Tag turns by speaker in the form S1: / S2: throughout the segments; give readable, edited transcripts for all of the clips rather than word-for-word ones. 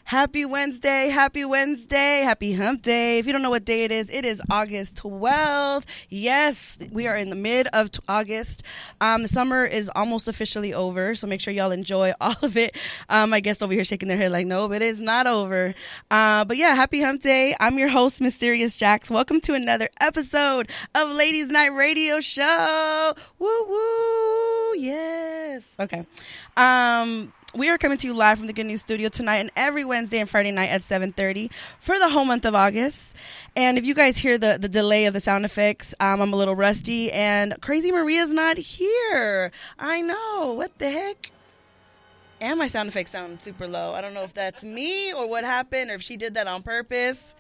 S1: Happy Wednesday, happy Wednesday, happy hump day. If you don't know what day it is August 12th. Yes, we are in the mid of August. The summer is almost officially over, so make sure y'all enjoy all of it. I guess over here shaking their head like, no, but it's not over. But yeah, happy hump day. I'm your host, Mysterious Jax. Welcome to another episode of Ladies Night Radio Show. Woo woo, yes. Okay. We are coming to you live from the Good News Studio tonight and every Wednesday and Friday night at 7:30 for the whole month of August. And if you guys hear the delay of the sound effects, I'm a little rusty and Crazy Maria's not here. I know. What the heck? And my sound effects sound super low. I don't know if that's me or what happened or if she did that on purpose.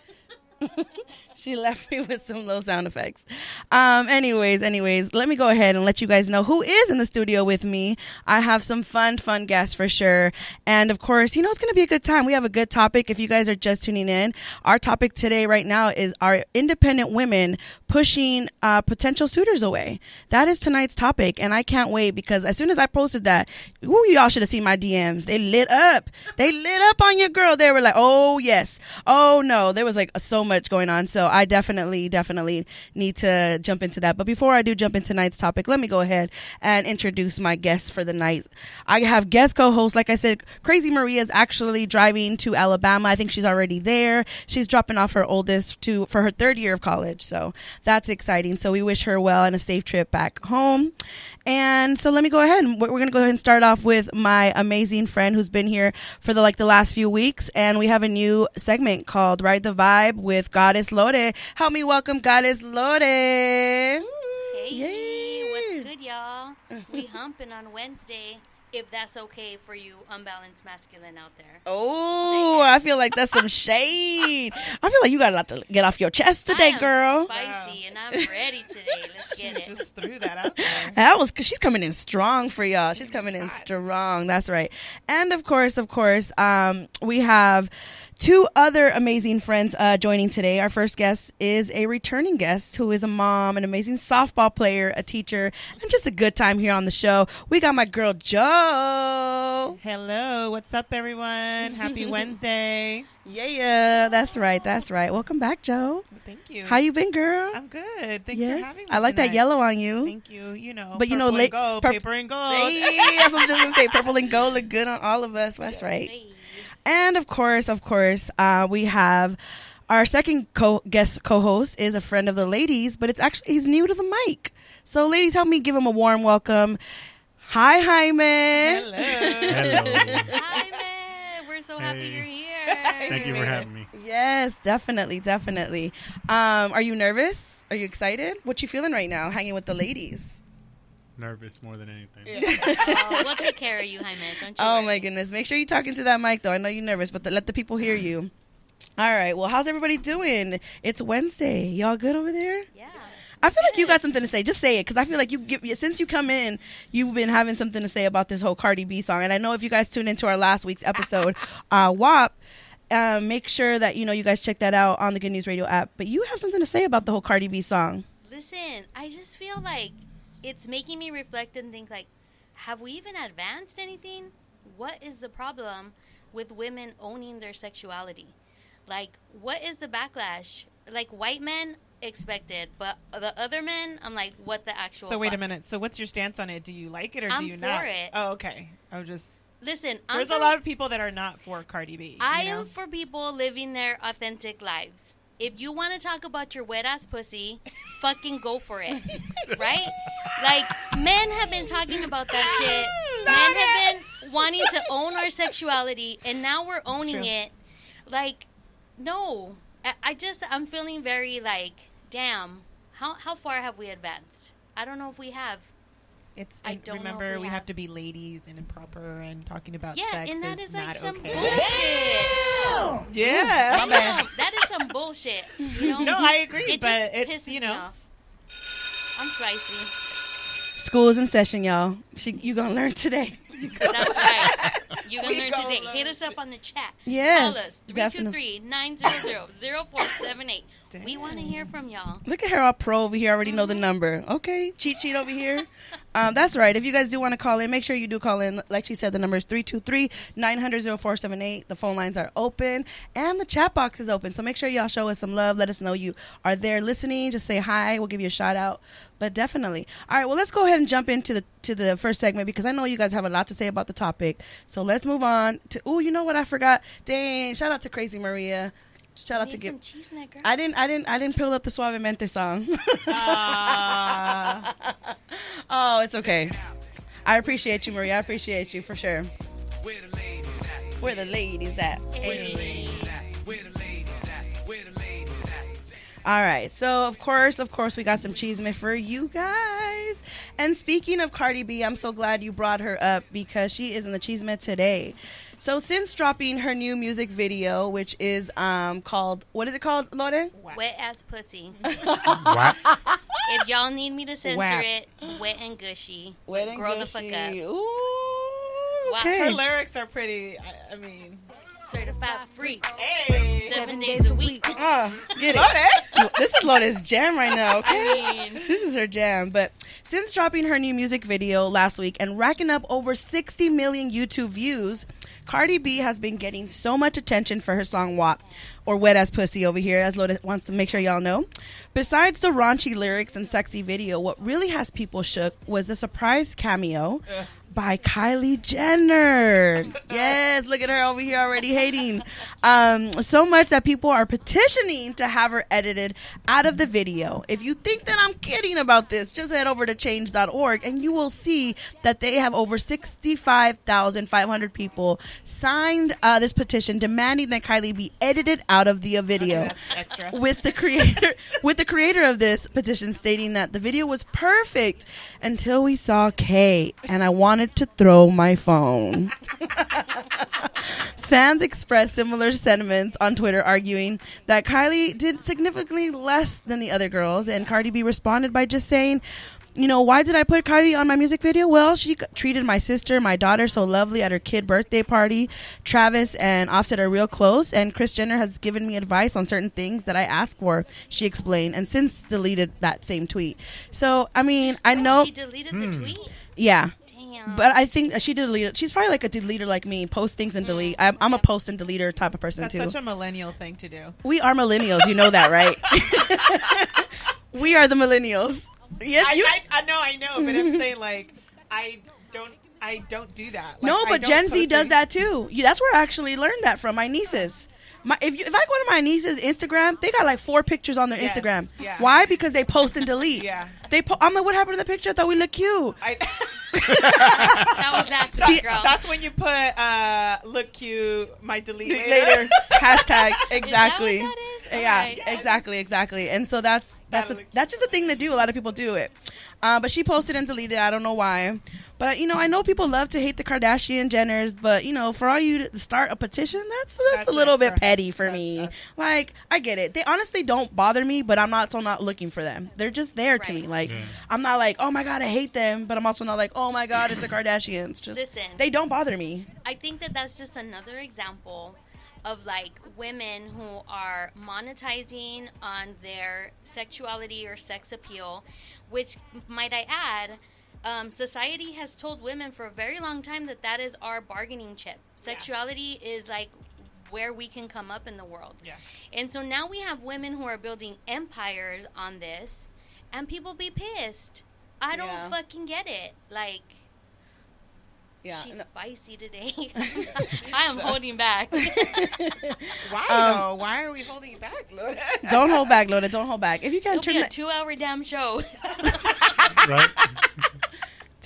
S1: She left me with some low sound effects. Anyways, let me go ahead and let you guys know who is in the studio with me. I have some fun guests for sure. And of course, it's going to be a good time. We have a good topic. If you guys are just tuning in, our topic today right now is our independent women pushing potential suitors away. That is tonight's topic. And I can't wait because as soon as I posted that, y'all should have seen my DMs. They lit up. They lit up on your girl. They were like, oh yes. Oh no. There was like so much going on. So I definitely need to jump into that. But before I do jump into tonight's topic, let me go ahead and introduce my guests for the night. I have guest co-host, like I said, Crazy Maria is actually driving to Alabama. I think she's already there. She's dropping off her oldest for her third year of college. So that's exciting. So we wish her well and a safe trip back home. And so let me go ahead and we're going to go ahead and start off with my amazing friend who's been here for the last few weeks. And we have a new segment called Ride the Vibe with Goddess Lore. Help me welcome Goddess Lore.
S2: Hey,
S1: Yay.
S2: What's good, y'all? We humping on Wednesday, if that's okay for you unbalanced masculine out there.
S1: Oh, I feel like that's some shade. I feel like you got a lot to get off your chest today, girl.
S2: Spicy, and I'm ready today. Let's get it.
S3: Just threw that out there.
S1: That was because she's coming in strong for y'all. She's coming in strong. That's right. And of course, we have two other amazing friends joining today. Our first guest is a returning guest who is a mom, an amazing softball player, a teacher, and just a good time here on the show. We got my girl, Jo.
S3: Hello. What's up, everyone? Happy Wednesday.
S1: Yeah, that's right. Welcome back, Jo.
S3: Thank you.
S1: How you been, girl?
S3: I'm good. Thanks
S1: Yes.
S3: for having me
S1: I like
S3: tonight.
S1: that yellow on you.
S3: Thank you.
S1: But
S3: purple and gold, paper and gold.
S1: Hey, that's what I was just going to say. Purple and gold look good on all of us. That's right.
S2: Hey.
S1: And of course, we have our second guest co-host is a friend of the ladies, but he's new to the mic. So ladies, help me give him a warm welcome. Hi, Jaime.
S3: Hello.
S2: Hi, man. We're so happy you're here.
S4: Thank you for having me.
S1: Yes, definitely. Are you nervous? Are you excited? What you feeling right now, hanging with the ladies?
S4: Nervous more than anything.
S2: Oh, we'll take care of you, Jaime. Don't you
S1: Oh
S2: worry.
S1: my goodness. Make sure you're talking to that mic though. I know you're nervous, but let the people hear you. All right. Well, how's everybody doing? It's Wednesday. Y'all good over there?
S2: Yeah.
S1: I feel like you got something to say. Just say it, because I feel like since you come in, you've been having something to say about this whole Cardi B song. And I know if you guys tuned into our last week's episode, WAP, make sure that you guys check that out on the Good News Radio app. But you have something to say about the whole Cardi B song.
S2: Listen, I just feel like it's making me reflect and think, like, have we even advanced anything? What is the problem with women owning their sexuality? Like, what is the backlash? Like, white men expect it, but the other men, I'm like, what the actual
S3: So wait a
S2: fuck?
S3: minute. So what's your stance on it? Do you like it or
S2: I'm
S3: do you
S2: for
S3: not?
S2: it.
S3: Oh, okay.
S2: Listen,
S3: There's a lot of people that are not for Cardi B.
S2: I am for people living their authentic lives. if you want to talk about your wet ass pussy, fucking go for it, right? Like, men have been talking about that shit. Men have been wanting to own our sexuality, and now we're owning it. Like, no, I'm feeling very like, damn, how far have we advanced? I don't know if we have.
S3: Remember, we have to be ladies and improper and talking about sex
S2: and that is like
S3: not
S2: some
S3: okay.
S2: bullshit.
S1: Yeah.
S2: I know, that is some bullshit. You know?
S3: No, I agree,
S2: Just
S3: but it's,
S2: pisses
S3: you
S2: me
S3: know.
S2: off. I'm spicy.
S1: School is in session, y'all. You gonna learn today.
S2: That's right. You're going to learn
S3: gonna
S2: today.
S3: learn
S2: Hit us up on the chat.
S1: Yes,
S2: Call us.
S1: definitely.
S2: 323-900-0478. We want to hear from y'all.
S1: Look at her all pro over here. Already know the number. Okay, cheat sheet over here. That's right. If you guys do want to call in, make sure you do call in. Like she said, the number is 323-900-0478. The phone lines are open and the chat box is open. So make sure y'all show us some love. Let us know you are there listening. Just say hi. We'll give you a shout out. But definitely. All right. Well, let's go ahead and jump into the first segment because I know you guys have a lot to say about the topic. So let's move on to. Oh, you know what I forgot? Dang! Shout out to Crazy Maria. Shout out to
S2: some cheese in it, girl.
S1: I didn't pull up the Suavemente song. Oh, it's okay. I appreciate you, Maria. I appreciate you for sure. Where the ladies at?
S2: Hey.
S1: All right. So, of course, we got some chisme for you guys. And speaking of Cardi B, I'm so glad you brought her up because she is in the chisme today. So, since dropping her new music video, which is called, what is it called, Lore?
S2: Wet ass pussy.
S4: What?
S2: If y'all need me to censor
S3: Whack.
S2: it, wet and gushy.
S1: Wet and
S2: Grow
S1: gushy.
S2: the fuck up.
S1: Ooh,
S2: Wow.
S1: okay.
S3: Her lyrics are pretty, I mean.
S2: Certified freak.
S3: Hey.
S2: 7 days a week.
S1: Get it. This is Lore's jam right now, okay?
S2: I mean,
S1: This is her jam. But since dropping her new music video last week and racking up over 60 million YouTube views, Cardi B has been getting so much attention for her song WAP, or Wet Ass Pussy over here, as Lode wants to make sure y'all know. Besides the raunchy lyrics and sexy video, what really has people shook was the surprise cameo by Kylie Jenner. Yes, look at her over here already hating. So much that people are petitioning to have her edited out of the video. If you think that I'm kidding about this, just head over to change.org and you will see that they have over 65,500 people signed this petition demanding that Kylie be edited out of the video.
S3: That's extra.
S1: With the creator of this petition stating that the video was perfect until we saw Kay and I wanted to throw my phone. Fans expressed similar sentiments on Twitter, arguing that Kylie did significantly less than the other girls, and Cardi B responded by just saying, you know, why did I put Kylie on my music video? Well, she treated my sister, my daughter so lovely at her kid birthday party. Travis and Offset are real close, and Kris Jenner has given me advice on certain things that I asked for, she explained, and since deleted that same tweet. So, I mean, I know.
S2: she deleted the tweet?
S1: Yeah.
S2: Damn.
S1: But I think she deleted. She's probably like a deleter like me, post things and delete. I'm a post and deleter type of person
S3: That's
S1: too.
S3: such a millennial thing to do.
S1: We are millennials, you know that, right? We are the millennials. Yes,
S3: I know, but I'm saying like I don't do that. Like,
S1: no,
S3: I
S1: but
S3: don't
S1: Gen Z
S3: post
S1: does
S3: any-
S1: that too. That's where I actually learned that from my nieces. If I go to my niece's Instagram, they got like 4 pictures on their
S3: Yes,
S1: Instagram.
S3: yeah.
S1: Why? Because they post and delete.
S3: Yeah.
S1: I'm like, what happened to the picture? I thought we looked cute.
S2: That was that sweet girl.
S3: That's when you put look cute, my delete
S1: Later. Hashtag exactly.
S2: Is that what that is?
S1: Yeah,
S2: Alright.
S1: exactly. And so that's just a thing to do. A lot of people do it. But she posted and deleted. I don't know why. But, you know, I know people love to hate the Kardashian Jenners, but, you know, for all you to start a petition, that's a little bit
S3: extra.
S1: petty for me. Like, I get it. They honestly don't bother me, but I'm also not looking for them. They're just there to
S2: Right.
S1: me. Like,
S4: Yeah.
S1: I'm not like, oh, my God, I hate them. But I'm also not like, oh, my God, it's the Kardashians. Just
S2: Listen.
S1: they don't bother me.
S2: I think that that's just another example of like women who are monetizing on their sexuality or sex appeal, which, might I add, society has told women for a very long time that is our bargaining chip. Sexuality is like where we can come up in the world.
S3: Yeah.
S2: And so now we have women who are building empires on this, and people be pissed. I don't
S1: Yeah.
S2: fucking get it. Like,
S1: Yeah.
S2: She's spicy today. I am holding back.
S3: Why though? Why are we holding back, Loda?
S1: Don't hold back, Loda. Don't hold back. If you can
S2: It'll
S1: turn
S2: be a
S1: the
S2: 2-hour damn show.
S4: Right?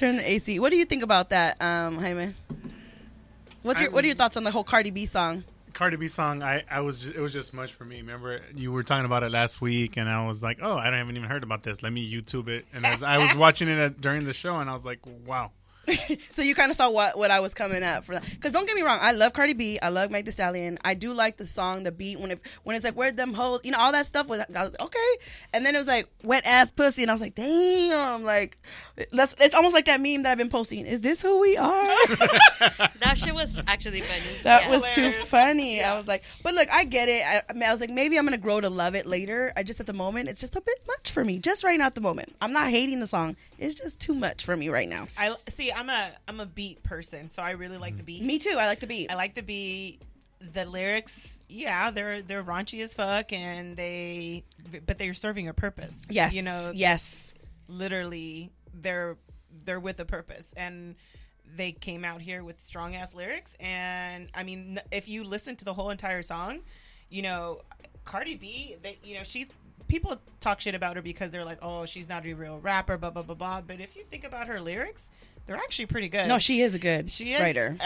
S1: turn the AC. What do you think about that, Hyman? What are your thoughts on the whole Cardi B song?
S4: Cardi B song, it was just much for me. Remember, you were talking about it last week, and I was like, oh, I haven't even heard about this. Let me YouTube it. And as I was watching it during the show, and I was like, wow.
S1: So you kind of saw what I was coming at for that. Because don't get me wrong, I love Cardi B. I love Meg Thee Stallion. I do like the song, the beat, when it's like, where'd them hoes, all that stuff was, I was like, okay. And then it was like, wet ass pussy. And I was like, damn. Like, it's almost like that meme that I've been posting. Is this who we are?
S2: That shit was actually funny.
S1: That was too funny. Yeah. I was like, but look, I get it. I was like, maybe I'm going to grow to love it later. I just, at the moment, it's just a bit much for me. Just right now at the moment. I'm not hating the song. It's just too much for me right now.
S3: I'm a beat person, so I really like the beat.
S1: Me too. I like the beat.
S3: I like the beat. The lyrics, yeah, they're raunchy as fuck, and but they're serving a purpose.
S1: Yes. Yes.
S3: Literally, they're with a purpose, and they came out here with strong ass lyrics. And I mean, if you listen to the whole entire song, Cardi B, people talk shit about her because they're like, oh, she's not a real rapper, blah blah blah blah. But if you think about her lyrics, they're actually pretty good.
S1: No, she is a good writer.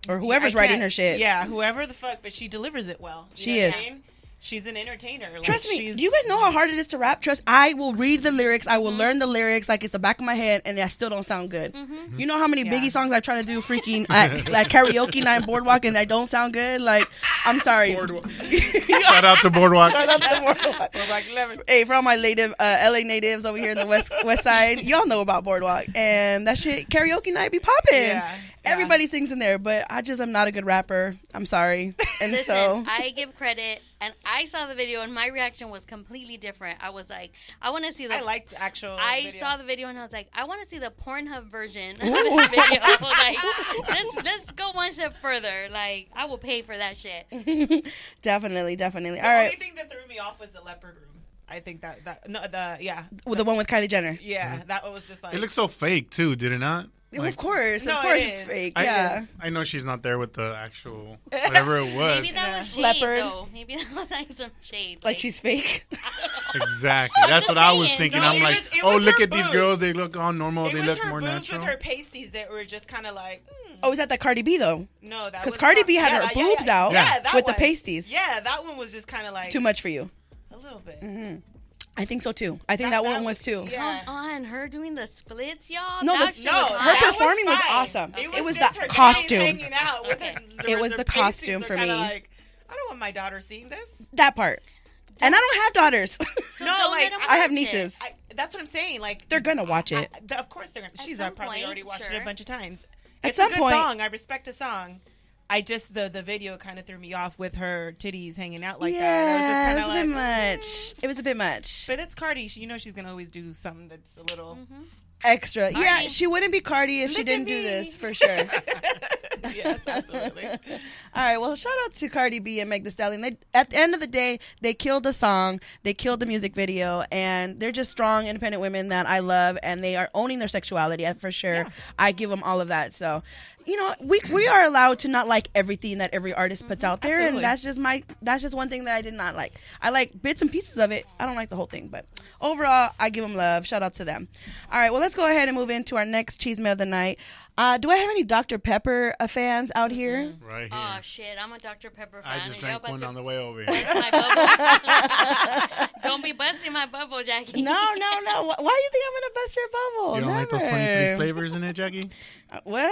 S1: Or whoever's writing her shit.
S3: Yeah, whoever the fuck, but she delivers it well.
S1: She is.
S3: She's an entertainer.
S1: Trust me. Do you guys know how hard it is to rap? I will read the lyrics. I will learn the lyrics like it's the back of my head, and I still don't sound good. Mm-hmm. You know how many Biggie songs I try to do freaking like karaoke night Boardwalk, and I don't sound good? Like, I'm sorry.
S4: Shout out to Boardwalk.
S1: Shout out to Boardwalk. Hey, for all my LA natives over here in the west side, y'all know about Boardwalk. And that shit, karaoke night be popping. Yeah. Everybody sings in there, but I just am not a good rapper. I'm sorry. And
S2: Listen, I give credit, and I saw the video, and my reaction was completely different. I was like, I want to see the...
S3: I like the actual
S2: video. Saw the video, and I was like, I want to see the Pornhub version of this video. Like, let's go one step further. Like, I will pay for that shit.
S1: Definitely. All right.
S3: The only thing that threw me off was the leopard room. I think
S1: the one with Kylie Jenner.
S3: Yeah, that was just like...
S4: It looks so fake, too, did it not?
S1: Like, of course it's fake. Yeah,
S4: I know she's not there with the actual whatever it was.
S2: Maybe that was shade,
S1: leopard.
S2: Though. Maybe that was like some shade.
S1: Like she's fake.
S4: Exactly. That's what I was thinking. No, I'm like, look at these girls. They look all normal. They look more natural.
S3: With her pasties that were just kind of like.
S1: Oh, is that Cardi B though?
S3: No, that
S1: because Cardi B had her boobs out with the pasties.
S3: Yeah, that one was just kind of like
S1: too much for you.
S3: A little bit.
S1: Mm-hmm. I think so too. I think that one was too.
S2: Yeah. Come on, her doing the splits, y'all.
S1: Her performing was awesome. Okay. It was the costume. It was the costume for me.
S3: Like, I don't want my daughter seeing this.
S1: That part. And I don't have daughters.
S2: So I
S1: have nieces.
S3: That's what I'm saying. Like
S1: they're gonna watch it.
S3: Of course they're gonna. She's probably already watched it a bunch of times.
S1: At some point,
S3: song. I respect the song. I just the video kind of threw me off with her titties hanging out like that. I was just kind of like,
S1: a bit much. It was a bit much.
S3: But it's Cardi. She's gonna always do something that's a little
S1: extra. Cardi. Yeah, she wouldn't be Cardi if she didn't do this for sure.
S3: Yes, absolutely.
S1: All right. Well, shout out to Cardi B and Meg Thee Stallion. At the end of the day, they killed the song, they killed the music video, and they're just strong, independent women that I love, and they are owning their sexuality for sure. Yeah. I give them all of that. So. We are allowed to not like everything that every artist puts out there, absolutely. And that's just one thing that I did not like. I like bits and pieces of it. I don't like the whole thing, but overall, I give them love. Shout out to them. All right, well, let's go ahead and move into our next Cheeseman of the night. Do I have any Dr. Pepper fans out here?
S4: Right here.
S2: Oh, shit. I'm a Dr. Pepper fan.
S4: I just drank one on the way over here.
S2: My bubble. Don't be busting my bubble, Jackie.
S1: No. Why do you think I'm going to bust your bubble?
S4: You don't like those 23 flavors in it, Jackie?
S1: Well,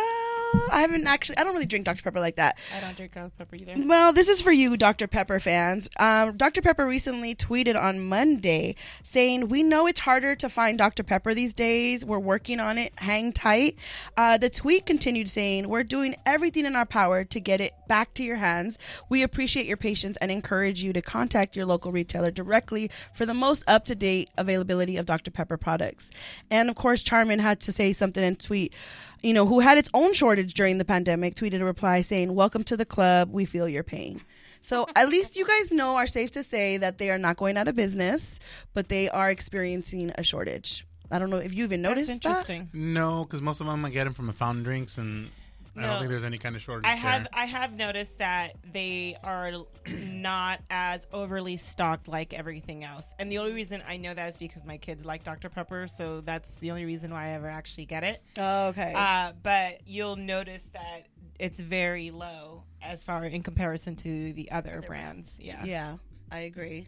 S1: I don't really drink Dr. Pepper like that.
S3: I don't drink Dr. Pepper either.
S1: Well, this is for you, Dr. Pepper fans. Dr. Pepper recently tweeted on Monday saying, "We know it's harder to find Dr. Pepper these days. We're working on it. Hang tight." The tweet continued saying, "We're doing everything in our power to get it back to your hands. We appreciate your patience and encourage you to contact your local retailer directly for the most up-to-date availability of Dr. Pepper products." And of course, Charmin had to say something and tweet, who had its own shortage during the pandemic, tweeted a reply saying, "Welcome to the club. We feel your pain." So at least you guys are safe to say that they are not going out of business, but they are experiencing a shortage. I don't know if you even noticed that.
S4: No, because most of them I get them from the fountain drinks, and I don't think there's any kind of shortage.
S3: I have noticed that they are not as overly stocked like everything else. And the only reason I know that is because my kids like Dr. Pepper, so that's the only reason why I ever actually get it.
S1: Oh, okay.
S3: But you'll notice that it's very low as far in comparison to the other brands. Yeah.
S1: Yeah. I agree.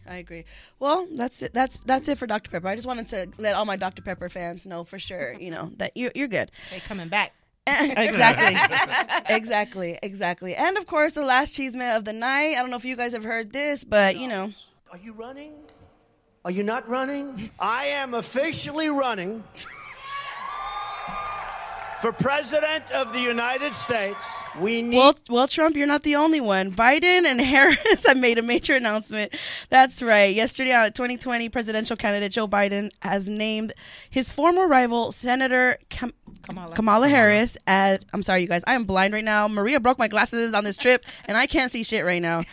S1: Well, that's it. That's it for Dr. Pepper. I just wanted to let all my Dr. Pepper fans know for sure, that you're good.
S3: They're coming back.
S1: Exactly. And of course, the last cheesemate of the night. I don't know if you guys have heard this, but
S5: Are you running? Are you not running? I am officially running for President of the United States. We need...
S1: Well, Trump, you're not the only one. Biden and Harris have made a major announcement. That's right. Yesterday, 2020 presidential candidate Joe Biden has named his former rival, Senator Kamala Harris, I'm sorry, you guys. I am blind right now. Maria broke my glasses on this trip, and I can't see shit right now.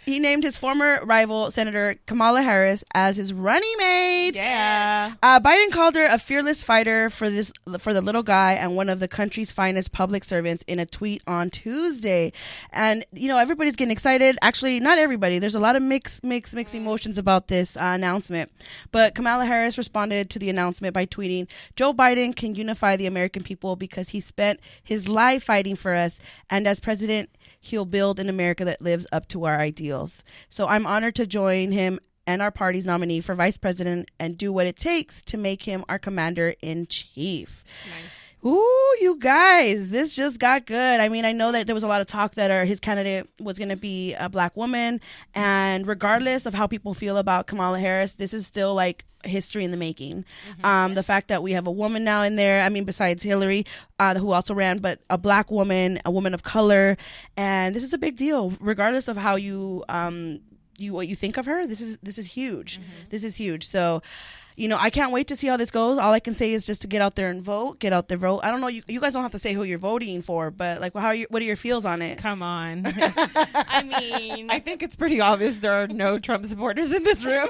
S1: He named his former rival, Senator Kamala Harris, as his running mate.
S3: Yeah.
S1: Biden called her a fearless fighter for the little guy and one of the country's finest public servants in a tweet on Tuesday. And, everybody's getting excited. Actually, not everybody. There's a lot of mixed emotions about this announcement. But Kamala Harris responded to the announcement by tweeting, Joe Biden can unify the American people because he spent his life fighting for us. And as president, he'll build an America that lives up to our ideals. So I'm honored to join him and our party's nominee for vice president and do what it takes to make him our commander-in-chief. Nice. Ooh, you guys, this just got good. I mean, I know that there was a lot of talk that his candidate was going to be a black woman. And regardless of how people feel about Kamala Harris, this is still like history in the making. The fact that we have a woman now in there, I mean, besides Hillary, who also ran, but a black woman, a woman of color. And this is a big deal, regardless of how you what you think of her. This is huge. This is huge. So, I can't wait to see how this goes. All I can say is just to get out there and vote. Get out there, vote. I don't know. You guys don't have to say who you're voting for, but like, what are your feels on it?
S3: Come on.
S2: I mean,
S3: I think it's pretty obvious there are no Trump supporters in this room.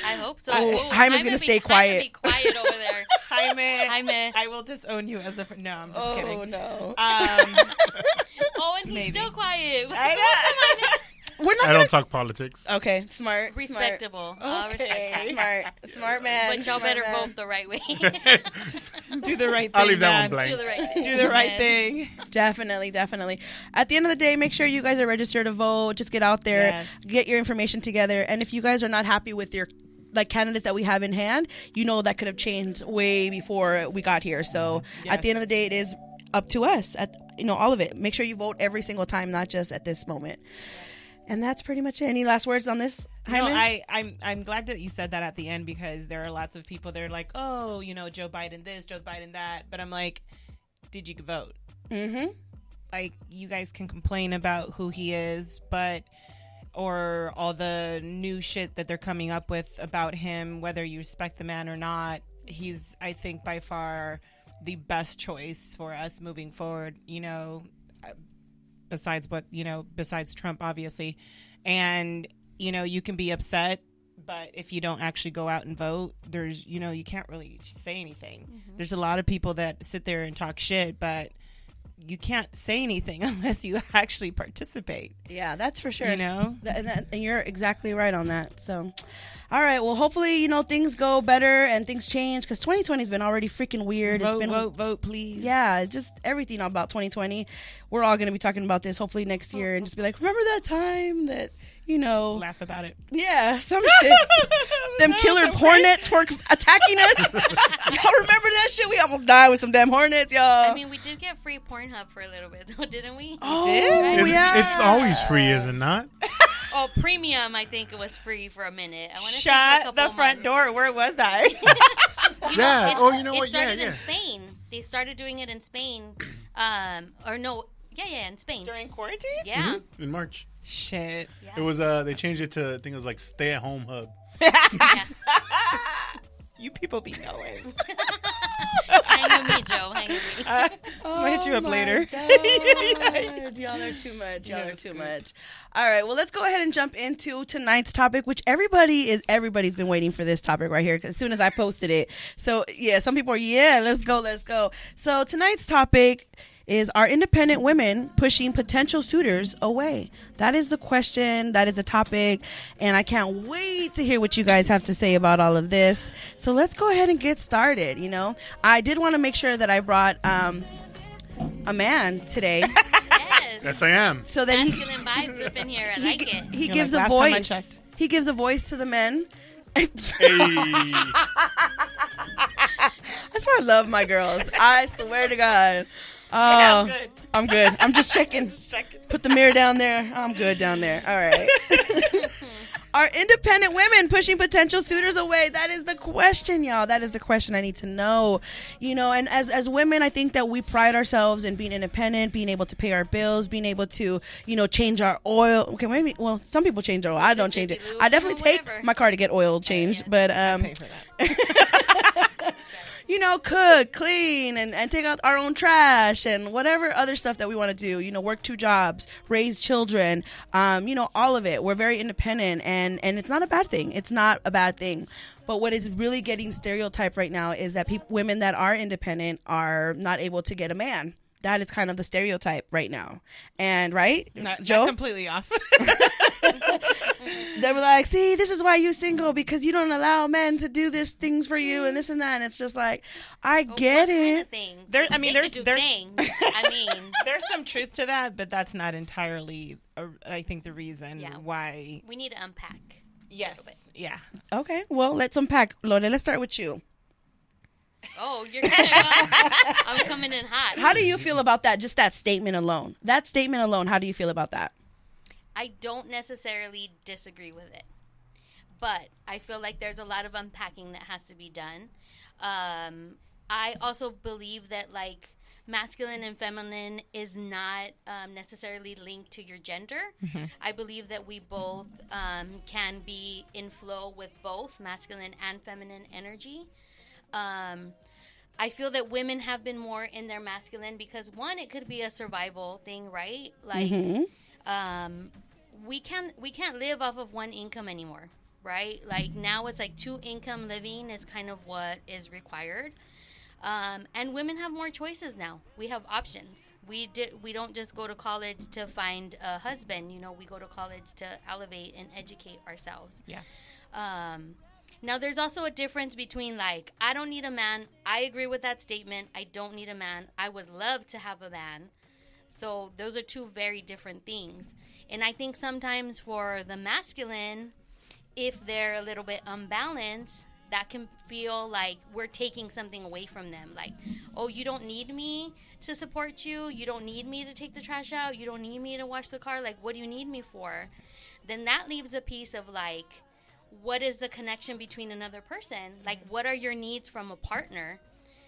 S2: I hope so.
S1: Jaime's gonna stay quiet.
S2: Be quiet over there.
S3: Jaime, I will disown you as a. No, I'm just kidding.
S1: Oh no.
S2: And he's still quiet.
S3: I know.
S4: I don't talk politics.
S1: Okay, smart.
S2: Respectable.
S3: Okay.
S1: Smart man.
S2: But y'all better vote the right way.
S3: Do the right thing.
S4: I'll leave that one blank.
S2: Do the right thing.
S3: Do the right thing.
S1: Definitely. At the end of the day, make sure you guys are registered to vote. Just get out there, get your information together. And if you guys are not happy with your candidates that we have in hand, that could have changed way before we got here. So at the end of the day, it is up to us. All of it. Make sure you vote every single time, not just at this moment. And that's pretty much it. Any last words on this, Jaime?
S3: No, I'm glad that you said that at the end, because there are lots of people that are like, oh, Joe Biden this, Joe Biden that. But I'm like, did you vote? Mm-hmm. Like, you guys can complain about who he is, or all the new shit that they're coming up with about him, whether you respect the man or not. He's, I think, by far the best choice for us moving forward, besides Trump, obviously. And, you can be upset, but if you don't actually go out and vote, there's, you can't really say anything. There's a lot of people that sit there and talk shit, but you can't say anything unless you actually participate.
S1: Yeah, that's for sure. And you're exactly right on that. So, all right. Well, hopefully, things go better and things change, because 2020 has been already freaking weird.
S3: Vote, please.
S1: Yeah, just everything about 2020. We're all going to be talking about this hopefully next year and just be like, remember that time that,
S3: laugh about it.
S1: Yeah, some shit. Them killer hornets were attacking us. Y'all remember that shit? We almost died with some damn hornets, y'all.
S2: I mean, we did get free Pornhub for a little bit, though, didn't we?
S1: Oh,
S2: did?
S1: Yeah.
S4: It's always free, is it not?
S2: Oh, premium, I think it was free for a minute. I want to
S3: shut the front door. Where was I?
S2: It started in Spain. They started doing it in Spain. In Spain.
S3: During quarantine?
S2: Yeah.
S4: Mm-hmm. In March.
S3: Shit.
S2: Yeah.
S4: It was, they changed it to, I think it was like Stay at Home Hub.
S3: You people be knowing.
S2: Hang with me, Joe. Hang with me.
S3: I'll hit you up later.
S1: God. Y'all are too much. Y'all
S3: Yeah,
S1: are
S3: it's
S1: too
S3: good.
S1: much. All right. Well, let's go ahead and jump into tonight's topic, which everybody's been waiting for this topic right here. 'Cause as soon as I posted it, so yeah, some people are let's go. So tonight's topic is, are independent women pushing potential suitors away? That is the question. That is the topic. And I can't wait to hear what you guys have to say about all of this. So let's go ahead and get started. I did want to make sure that I brought a man today.
S2: Yes.
S4: Yes, I am.
S1: So that
S2: Masculine vibes up in here. I like it.
S1: he
S3: You're
S1: gives
S3: like,
S1: a
S3: "Last time I
S1: voice.
S3: checked."
S1: He gives a voice to the men.
S4: Hey.
S1: That's why I love my girls. I swear to God. Oh,
S3: I'm good.
S1: I'm good. I'm just checking. Put the mirror down there. I'm good down there. All right. Are independent women pushing potential suitors away? That is the question, y'all. That is the question I need to know. And as women, I think that we pride ourselves in being independent, being able to pay our bills, being able to, change our oil. Okay, well, some people change their oil. I don't change it. I definitely take
S2: Whatever.
S1: my car to get oil changed, but
S3: Pay for that.
S1: cook, clean, and take out our own trash and whatever other stuff that we want to do. Work 2 jobs, raise children, all of it. We're very independent, and it's not a bad thing. It's not a bad thing. But what is really getting stereotyped right now is that women that are independent are not able to get a man. That is kind of the stereotype right now. And right,
S3: Not
S1: Joe?
S3: completely off.
S1: They were like, see, this is why you single, because you don't allow men to do these things for you and this and that. And it's just like, I get
S2: What kind of
S1: it.
S2: thing?
S3: There- I
S2: They
S3: mean,
S2: could do
S3: there's-
S2: things. I mean,
S3: There's some truth to that, but that's not entirely, I think, the reason
S2: Yeah.
S3: why.
S2: we need to unpack.
S3: Yes. Yeah.
S1: Okay, well, let's unpack. Lore, let's start with you.
S2: Oh, you're gonna go. I'm coming in hot.
S1: How do you feel about that? Just that statement alone. That statement alone, how do you feel about that?
S2: I don't necessarily disagree with it, but I feel like there's a lot of unpacking that has to be done. I also believe that masculine and feminine is not necessarily linked to your gender. I believe that we both can be in flow with both masculine and feminine energy. I feel that women have been more in their masculine because, one, it could be a survival thing, right? We can't live off of one income anymore, right? Now it's 2 income living is kind of what is required. And women have more choices now. We have options. We don't just go to college to find a husband. We go to college to elevate and educate ourselves.
S3: Yeah.
S2: Now, there's also a difference between I don't need a man. I agree with that statement. I don't need a man. I would love to have a man. So those are 2 very different things. And I think sometimes for the masculine, if they're a little bit unbalanced, that can feel like we're taking something away from them. Oh, you don't need me to support you. You don't need me to take the trash out. You don't need me to wash the car. What do you need me for? Then that leaves a piece of what is the connection between another person? What are your needs from a partner?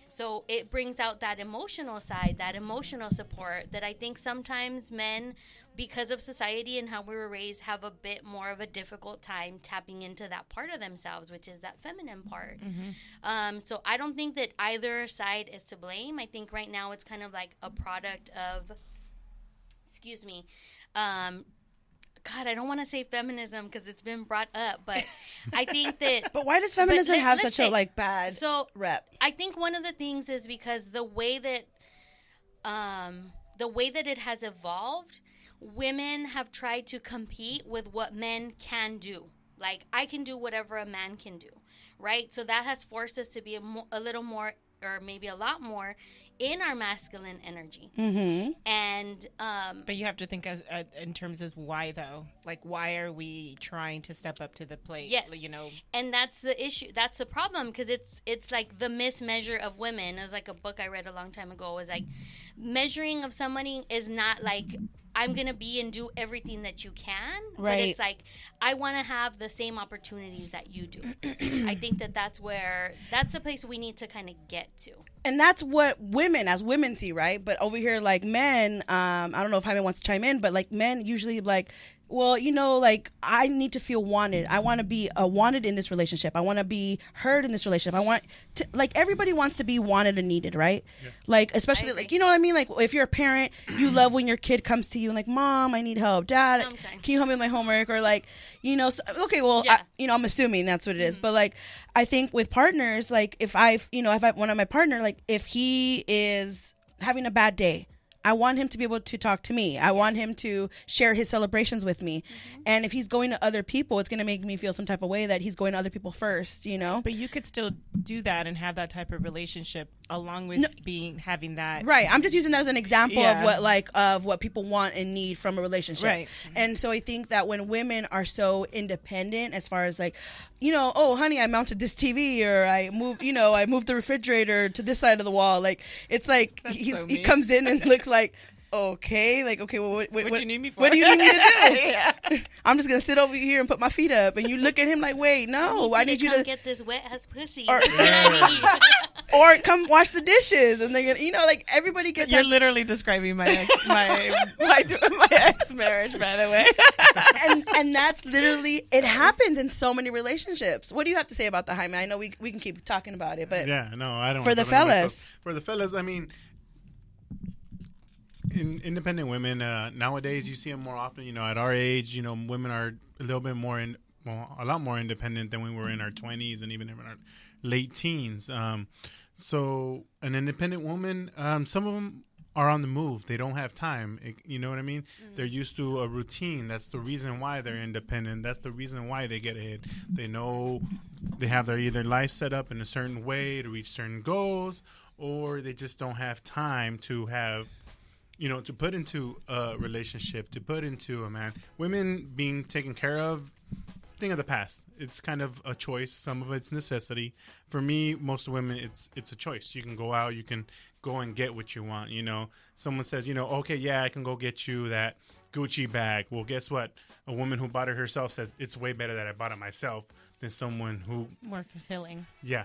S2: So it brings out that emotional side, that emotional support that I think sometimes men, because of society and how we were raised, have a bit more of a difficult time tapping into that part of themselves, which is that feminine part. So I don't think that either side is to blame. I think right now it's kind of a product of, God, I don't want to say feminism because it's been brought up, but I think that...
S1: But why does feminism
S2: let-
S1: have
S2: let's
S1: such a
S2: say-
S1: bad
S2: So
S1: rep?
S2: I think one of the things is because the way that it has evolved, women have tried to compete with what men can do. I can do whatever a man can do, right? So that has forced us to be a little more, or maybe a lot more, in our masculine energy.
S1: Mm-hmm.
S2: And
S3: But you have to think in terms of why, though. Why are we trying to step up to the plate?
S2: Yes. And that's the issue. That's the problem, because it's the mismeasure of women. It was a book I read a long time ago. It was measuring of somebody is not I'm going to be and do everything that you can.
S1: Right.
S2: But it's I want to have the same opportunities that you do. I think that's a place we need to kind of get to.
S1: And that's what women, as women, see, right? But over here, like men, I don't know if Jaime wants to chime in, but like men usually like, well, you know, like I need to feel wanted. I want to be wanted in this relationship. I want to be heard in this relationship. I want to, like, everybody wants to be wanted and needed, right? Yeah. Like, especially like, you know what I mean? Like, if you're a parent, you love when your kid comes to you and like, Mom, I need help. Dad,
S2: Sometimes.
S1: can you help me with my homework? Or like, you know, so, okay, well,
S2: Yeah.
S1: you know, I'm assuming that's what it is. But like, I think with partners, like if I one of my partner, like if he is having a bad day, I want him to be able to talk to me. I want him to share his celebrations with me. And if he's going to other people, it's going to make me feel some type of way that he's going to other people first, you know?
S3: But you could still do that and have that type of relationship along with having that.
S1: Right. I'm just using that as an example
S3: Yeah.
S1: of what people want and need from a relationship.
S3: Right.
S1: And so I think that when women are so independent as far as like, you know, oh honey, I mounted this TV, or I moved the refrigerator to this side of the wall. Like it's like he
S3: mean.
S1: comes in and looks like, okay, well, what
S3: do you need me for?
S1: What do you need me to do?
S3: Yeah.
S1: I'm just gonna sit over here and put my feet up, and you look at him like, wait, no, I need you
S2: come
S1: to
S2: get this wet ass pussy.
S1: Or- or come wash the dishes, and they're gonna, you know, like everybody gets.
S3: You're
S1: that-
S3: literally describing my ex marriage, by the way.
S1: and that's literally, it happens in so many relationships. What do you have to say about the Jaime? I know we can keep talking about it, but
S4: Yeah, no, I don't.
S1: For the
S4: wanna put myself-
S1: fellas.
S4: For the fellas, I mean, independent women nowadays, you see them more often. You know, at our age, you know, women are a little bit more a lot more independent than we were in our 20s and even in our late teens. So an independent woman, some of them are on the move. They don't have time. You know what I mean? They're used to a routine. That's the reason why they're independent. That's the reason why they get ahead. They know they have their either life set up in a certain way to reach certain goals, or they just don't have time to have, you know, to put into a relationship, to put into a man. Women being taken care of, thing of the past. It's kind of a choice. Some of it's necessity. For me, most of women, it's a choice. You can go out, you can go and get what you want. You know, someone says, you know, okay, yeah, I can go get you that Gucci bag. Well, guess what? A woman who bought it herself says it's way better that I bought it myself than someone who,
S3: More fulfilling.
S4: yeah.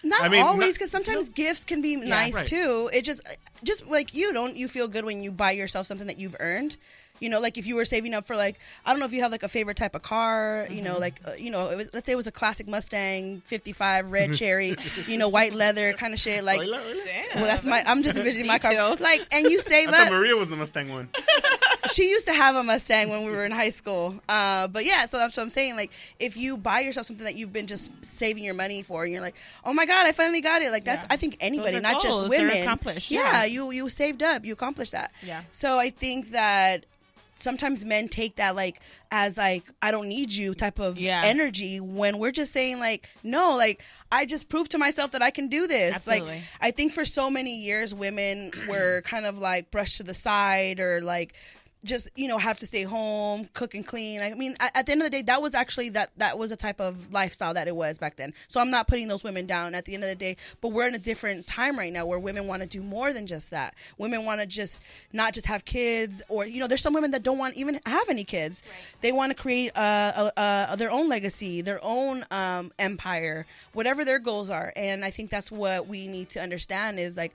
S1: not
S4: I mean,
S1: always, because sometimes gifts can be nice
S4: right.
S1: too. It just like you feel good when you buy yourself something that you've earned. You know, like if you were saving up for like, I don't know if you have like a favorite type of car, you know, like, you know, let's say it was a classic Mustang 55 red cherry, you know, white leather kind of shit. Like,
S3: Damn.
S1: well, that's I'm just envisioning my car.
S3: Details.
S1: Like, and you save
S4: I thought
S1: up.
S4: Maria was the Mustang one.
S1: She used to have a Mustang when we were in high school. But yeah, so that's what I'm saying. Like, if you buy yourself something that you've been just saving your money for, and you're like, oh my God, I finally got it. Like, that's, I think anybody,
S3: Those are
S1: not
S3: goals.
S1: just
S3: They're
S1: women.
S3: accomplished,
S1: Yeah,
S3: yeah.
S1: you saved up, you accomplished that.
S3: Yeah.
S1: So I think that sometimes men take that like as like, I don't need you type of energy, when we're just saying like, no, like I just proved to myself that I can do this.
S3: Absolutely.
S1: Like, I think for so many years women were kind of like brushed to the side, or like just, you know, have to stay home, cook and clean. I mean, at the end of the day, that was actually that was a type of lifestyle that it was back then. So I'm not putting those women down at the end of the day, but we're in a different time right now where women want to do more than just that. Women want to just not just have kids, or, you know, there's some women that don't want even have any kids.
S2: Right.
S1: They want to create their own legacy, their own empire, whatever their goals are. And I think that's what we need to understand is like,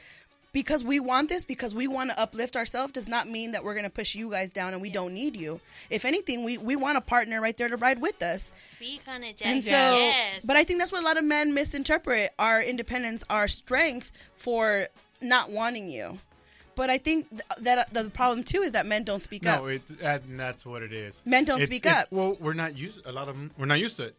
S1: because we want this, because we want to uplift ourselves, does not mean that we're going to push you guys down and we don't need you. If anything, we want a partner right there to ride with us.
S2: Speak on it,
S1: And
S2: Jackie.
S1: so,
S2: Yes.
S1: but I think that's what a lot of men misinterpret our independence, our strength, for not wanting you. But I think that the problem too is that men don't speak up.
S4: No, that's what it is.
S1: Men don't speak up.
S4: Well, we're not used to it,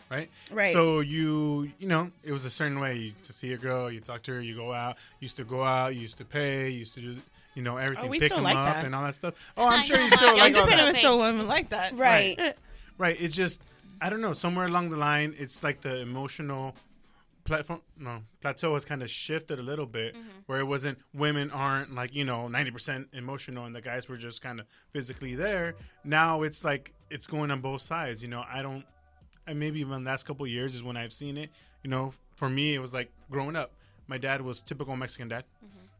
S4: right?
S1: Right.
S4: So you know, it was a certain way to see a girl, you talk to her, you go out. You used to go out, you used to pay, you used to do, you know, everything,
S3: we
S4: pick
S3: still
S4: them
S3: like
S4: up
S3: that.
S4: and all that stuff. Oh, I'm
S2: I
S4: sure
S2: know.
S4: you still
S2: Yeah,
S4: like all
S3: Independent
S4: that.
S3: with still women like that.
S1: Right.
S4: Right. It's just, I don't know, somewhere along the line, it's like the emotional plateau has kind of shifted a little bit, where it wasn't, women aren't like, you know, 90% emotional and the guys were just kind of physically there. Now it's like, it's going on both sides. You know, and maybe even the last couple of years is when I've seen it. You know, for me, it was like growing up, my dad was typical Mexican dad.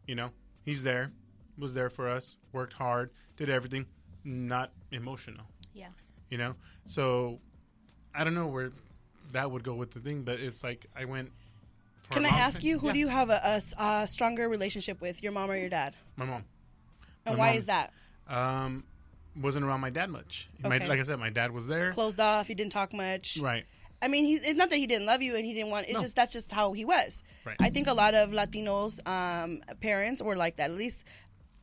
S4: You know, he's there, was there for us, worked hard, did everything, not emotional.
S2: Yeah.
S4: You know, so I don't know where that would go with the thing, but it's like I went for
S1: Can
S4: a
S1: I
S4: long
S1: ask
S4: time.
S1: you, who
S4: Yeah.
S1: do you have a stronger relationship with, your mom or your dad?
S4: My mom.
S1: And
S4: My
S1: why
S4: mom.
S1: is that?
S4: Wasn't around my dad much.
S1: Okay.
S4: Like I said, my dad was there.
S1: Closed off, he didn't talk much.
S4: Right.
S1: I mean, it's not that he didn't love you and he didn't want. It's
S4: No.
S1: just that's just how he was.
S4: Right.
S1: I think a lot of Latinos parents were like that. At least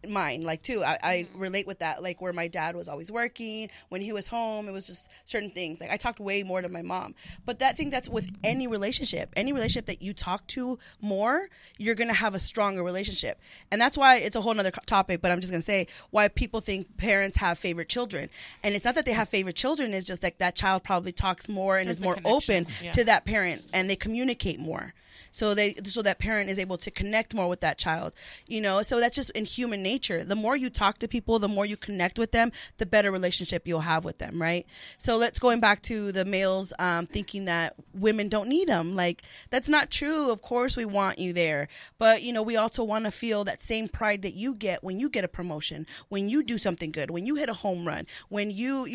S1: mine, like too. I relate with that. Like where my dad was always working. When he was home, it was just certain things. Like I talked way more to my mom. But that thing that's with any relationship that you talk to more, you're gonna have a stronger relationship. And that's why it's a whole nother topic. But I'm just gonna say why people think parents have favorite children. And it's not that they have favorite children. It's just like that child probably talks more and
S3: There's
S1: is
S3: a
S1: more
S3: connection.
S1: open
S3: Yeah.
S1: to that parent, and they communicate more. So that parent is able to connect more with that child, so that's just in human nature. The more you talk to people, the more you connect with them, the better relationship you'll have with them, right? So let's going back to the males thinking that women don't need them. Like, that's not true. Of course we want you there, but we also want to feel that same pride that you get when you get a promotion, when you do something good, when you hit a home run, when you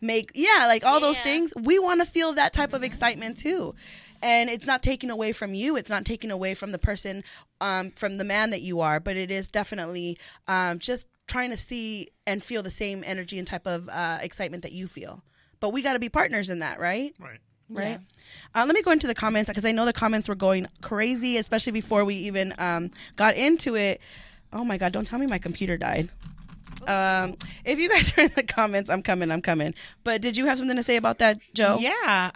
S1: make like all those
S2: Yeah.
S1: things. We want to feel that type of excitement too. And it's not taking away from you. It's not taking away from the person, from the man that you are. But it is definitely just trying to see and feel the same energy and type of excitement that you feel. But we got to be partners in that, right?
S4: Right.
S1: Right. Let me go into the comments because I know the comments were going crazy, especially before we even got into it. Oh, my God. Don't tell me my computer died. If you guys are in the comments, I'm coming. But did you have something to say about that, Joe?
S3: Yeah.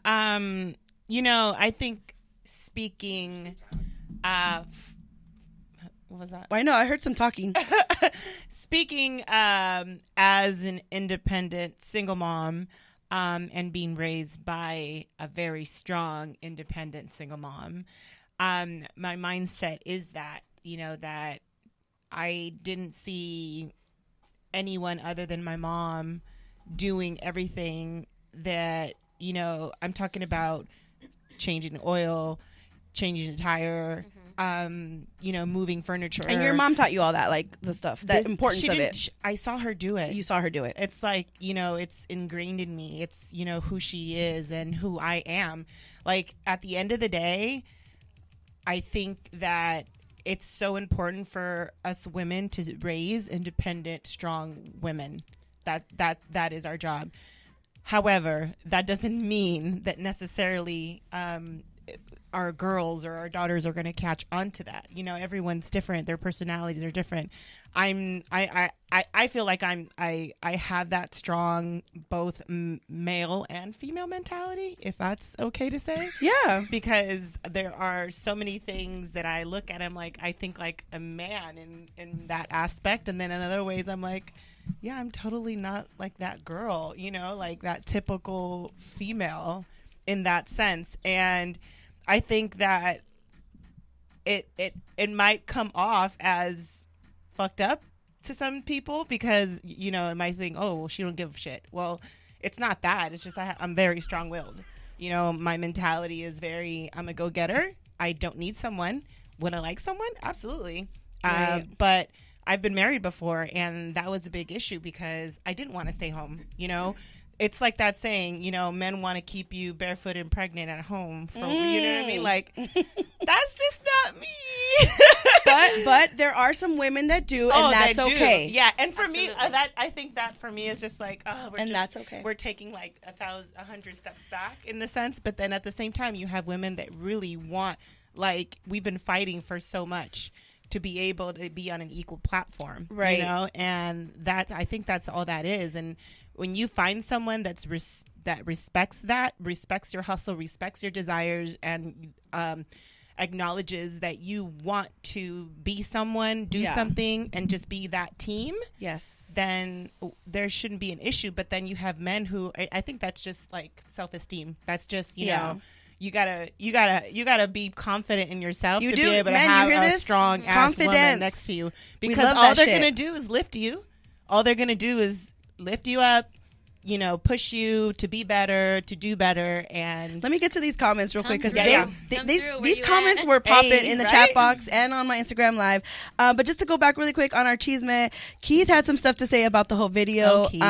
S3: I think speaking of, what was that?
S1: Well, I know. I heard some talking.
S3: Speaking as an independent single mom and being raised by a very strong independent single mom, my mindset is that, that I didn't see anyone other than my mom doing everything that, I'm talking about changing oil, changing a tire, moving furniture.
S1: And your mom taught you all that, like the stuff, that importance
S3: she
S1: of
S3: didn't-
S1: it.
S3: I saw her do it.
S1: You saw her do it.
S3: It's like, it's ingrained in me. It's, who she is and who I am. Like, at the end of the day, I think that it's so important for us women to raise independent, strong women. That is our job. However, that doesn't mean that necessarily our girls or our daughters are going to catch on to that. Everyone's different. Their personalities are different. I feel like I have that strong both male and female mentality, if that's okay to say.
S1: Yeah.
S3: Because there are so many things that I look at. I'm like, I think like a man in that aspect, and then in other ways, I'm like, yeah, I'm totally not like that girl, like that typical female in that sense. And I think that it might come off as fucked up to some people because, it might think, oh, well, she don't give a shit. Well, it's not that. It's just I'm very strong-willed. My mentality is I'm a go-getter. I don't need someone. Would I like someone? Absolutely.
S1: Right.
S3: But I've been married before, and that was a big issue because I didn't want to stay home, It's like that saying, men want to keep you barefoot and pregnant at home. You know what I mean? Like, that's just not me.
S1: but there are some women that do, and that's
S3: they do.
S1: okay.
S3: Yeah, and for me,
S2: Absolutely.
S3: I think that for me is just like,
S1: that's okay.
S3: We're taking like 100 steps back in a sense, but then at the same time, you have women that really want, like, we've been fighting for so much to be able to be on an equal platform,
S1: right?
S3: And I think that's all that is. And when you find someone that respects your hustle, respects your desires, and acknowledges that you want to be someone, do something, and just be that team,
S1: yes,
S3: then there shouldn't be an issue. But then you have men who I think that's just like self-esteem. That's just you know. You gotta be confident in yourself to be able to have a strong ass woman next to you, because all they're gonna do is lift you. All they're gonna do is lift you up, push you to be better, to do better. And
S1: let me get to these comments real quick because these
S2: you
S1: comments
S2: at?
S1: were popping
S3: Hey,
S1: in the
S3: right?
S1: chat box and on my Instagram live. But just to go back really quick on our Cheeseman, Keith had some stuff to say about the whole video.
S3: Oh, Keith.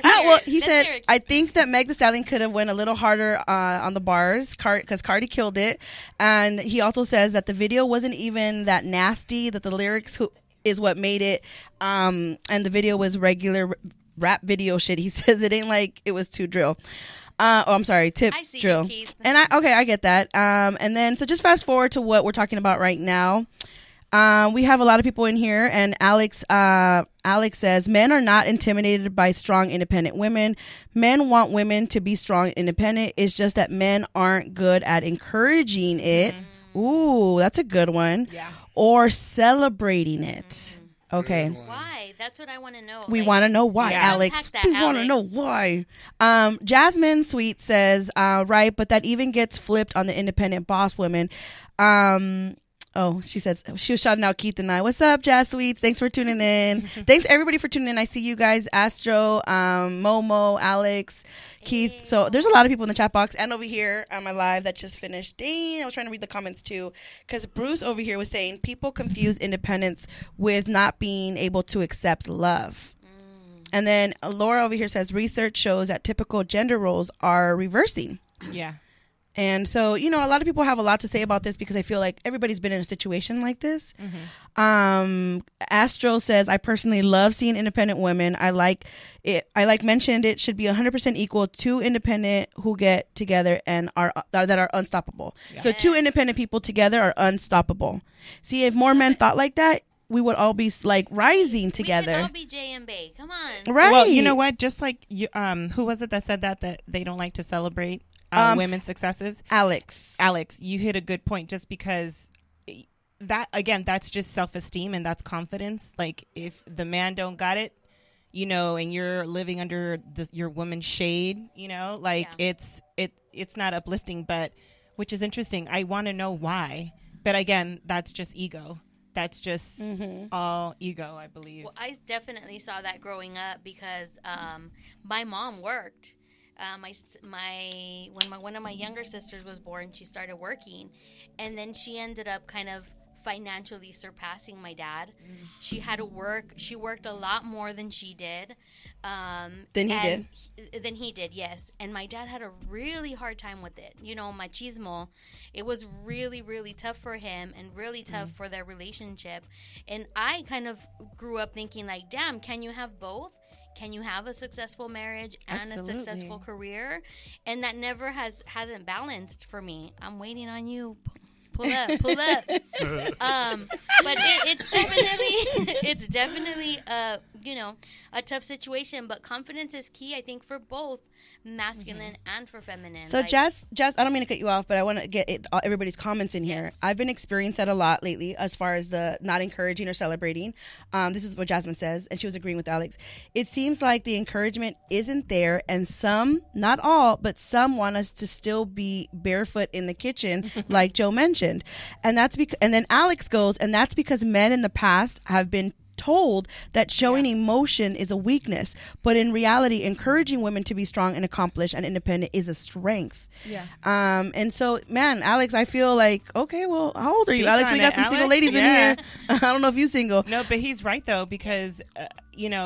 S1: No, well, he said, I think that Meg Thee Stallion could have went a little harder on the bars because Cardi killed it. And he also says that the video wasn't even that nasty, that the lyrics is what made it. And the video was regular rap video shit. He says it ain't like it was too drill. I'm sorry, tip
S2: I see
S1: drill.
S2: you, Keith.
S1: And I get that. And then, so just fast forward to what we're talking about right now. We have a lot of people in here, and Alex says, men are not intimidated by strong, independent women. Men want women to be strong, independent. It's just that men aren't good at encouraging it. Ooh, that's a good one.
S3: Yeah.
S1: Or celebrating it. Okay.
S2: Why? That's what I want to know.
S1: We want to know why,
S3: Yeah.
S1: Alex.
S2: Unpack that,
S1: We want to
S2: Alex.
S1: know why. Jasmine Sweet says, right, but that even gets flipped on the independent boss women. Oh, she says she was shouting out Keith and I. What's up, Jazz Sweets? Thanks for tuning in. Thanks everybody for tuning in. I see you guys, Astro, Momo, Alex, Keith. So there's a lot of people in the chat box and over here on my live that just finished. Dang, I was trying to read the comments too, because Bruce over here was saying people confuse independence with not being able to accept love. And then Laura over here says research shows that typical gender roles are reversing.
S3: Yeah.
S1: And so, a lot of people have a lot to say about this because I feel like everybody's been in a situation like this. Astro says, I personally love seeing independent women. I like it. Mentioned it should be 100% equal. Two independent who get together and are unstoppable.
S3: Yeah.
S1: So two independent people together are unstoppable. See, if more men thought like that, we would all be like rising together.
S2: We could all be J and Bay. Come on.
S1: Right.
S3: Well, you know what? Just like you, who was it that said that they don't like to celebrate women's successes?
S1: Alex,
S3: you hit a good point. Just because that's just self-esteem and that's confidence. Like if the man don't got it, and you're living under your woman's shade, it's not uplifting. But which is interesting. I want to know why. But again, that's just ego. That's just all ego, I believe.
S2: Well, I definitely saw that growing up because my mom worked. One of my younger sisters was born, she started working, and then she ended up kind of financially surpassing my dad. She had to work. She worked a lot more than she did.
S1: Than he did,
S2: yes. And my dad had a really hard time with it. Machismo, it was really, really tough for him and really tough for their relationship. And I kind of grew up thinking like, damn, can you have both? Can you have a successful marriage and
S3: Absolutely.
S2: a successful career? And that never hasn't balanced for me. I'm waiting on you. Pull up. But it's definitely a tough situation. But confidence is key, I think, for both masculine and for feminine.
S1: So Jazz, I don't mean to cut you off, but I want to get everybody's comments in here.
S2: Yes.
S1: I've been experiencing that a lot lately as far as the not encouraging or celebrating. This is what Jasmine says, and she was agreeing with Alex. It seems like the encouragement isn't there, and some, not all, but some want us to still be barefoot in the kitchen, like Joe mentioned. And that's and then Alex goes, and that's because men in the past have been told that showing emotion is a weakness, but in reality, encouraging women to be strong and accomplished and independent is a strength.
S3: Yeah.
S1: And so, man, Alex, I feel like, okay, well, how old are you,
S3: Speak
S1: Alex?
S3: on
S1: We got
S3: it,
S1: some single
S3: Alex.
S1: ladies in
S3: Yeah.
S1: here. I don't know if you single.
S3: No, but he's right though, because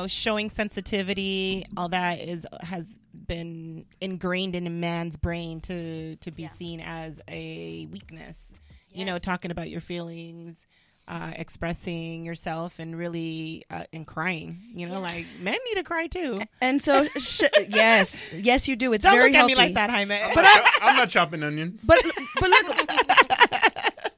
S3: showing sensitivity, all that has been ingrained in a man's brain to be seen as a weakness.
S2: Yes.
S3: Talking about your feelings, expressing yourself, and really and crying. Like men need to cry too.
S1: And so, yes, you do. It's
S3: Don't
S1: very
S3: look at me
S1: healthy.
S3: like that, Jaime.
S4: I'm not chopping onions.
S1: But look,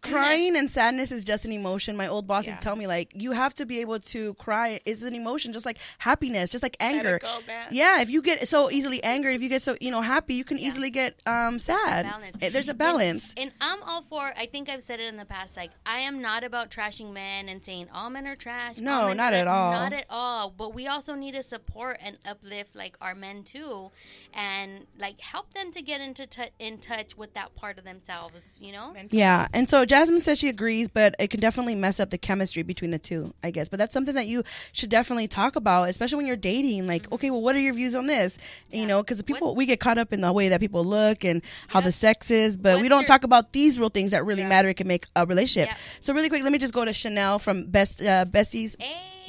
S1: crying and sadness is just an emotion. My old bosses
S3: Yeah.
S1: tell me, like, you have to be able to cry is an emotion, just like happiness, just like anger.
S3: Go, man.
S1: Yeah, if you get so easily angered, if you get so happy, you can easily get sad.
S2: balance.
S1: There's a balance.
S2: And I'm all for, I think I've said it in the past, like, I am not about trashing men and saying all men are trash.
S1: No,
S2: all men
S1: not
S2: are-
S1: at all.
S2: Not at all. But we also need to support and uplift, like, our men, too. And, like, help them to get in touch with that part of themselves,
S3: Mental
S1: Yeah, and so Jasmine says she agrees, but it can definitely mess up the chemistry between the two, I guess. But that's something that you should definitely talk about, especially when you're dating. Like, okay, well, what are your views on this? You know, because we get caught up in the way that people look and how the sex is, but we don't talk about these real things that really matter. It can make a relationship. So really quick, let me just go to Chanel from Besties.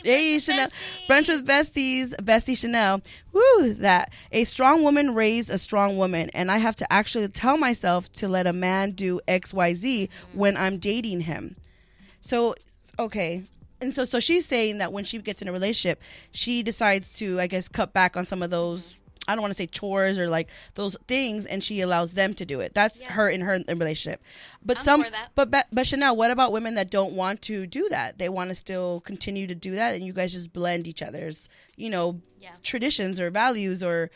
S1: Hey, Chanel. Brunch with Besties, Bestie Chanel. Woo, that. A strong woman raised a strong woman, and I have to actually tell myself to let a man do XYZ when I'm dating him. So, okay. And so she's saying that when she gets in a relationship, she decides to, I guess, cut back on some of those, I don't want to say chores or like those things, and she allows them to do it. That's her in her relationship. But but Chanel, what about women that don't want to do that? They want to still continue to do that, and you guys just blend each other's, traditions or values or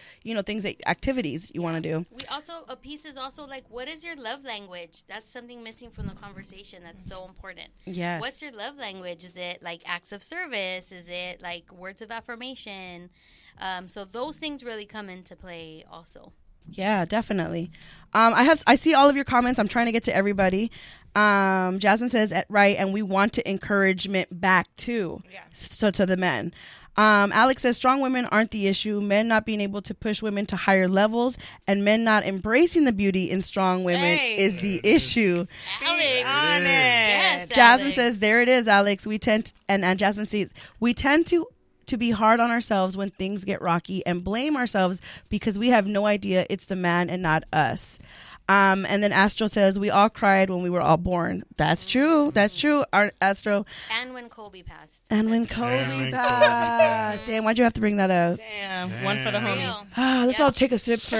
S1: things activities you want to do.
S2: We also a piece is also like, what is your love language? That's something missing from the conversation. That's so important.
S1: Yes.
S2: What's your love language? Is it like acts of service? Is it like words of affirmation? So those things really come into play also.
S1: Yeah, definitely. I see all of your comments. I'm trying to get to everybody. Jasmine says, right, and we want to encouragement back too. Yeah. So to the men. Alex says, strong women aren't the issue. Men not being able to push women to higher levels and men not embracing the beauty in strong women is the issue.
S2: Alex.
S3: On it.
S2: Yes,
S1: Jasmine
S2: Alex.
S1: says, there it is, Alex. We tend and Jasmine says, we tend to be hard on ourselves when things get rocky and blame ourselves because we have no idea it's the man and not us. And then Astro says, we all cried when we were all born. That's true. That's true, Astro.
S2: And when Kobe passed.
S1: And when Kobe passed. Damn, why'd you have to bring that up?
S3: Damn. One for the homies.
S1: Let's all take a sip for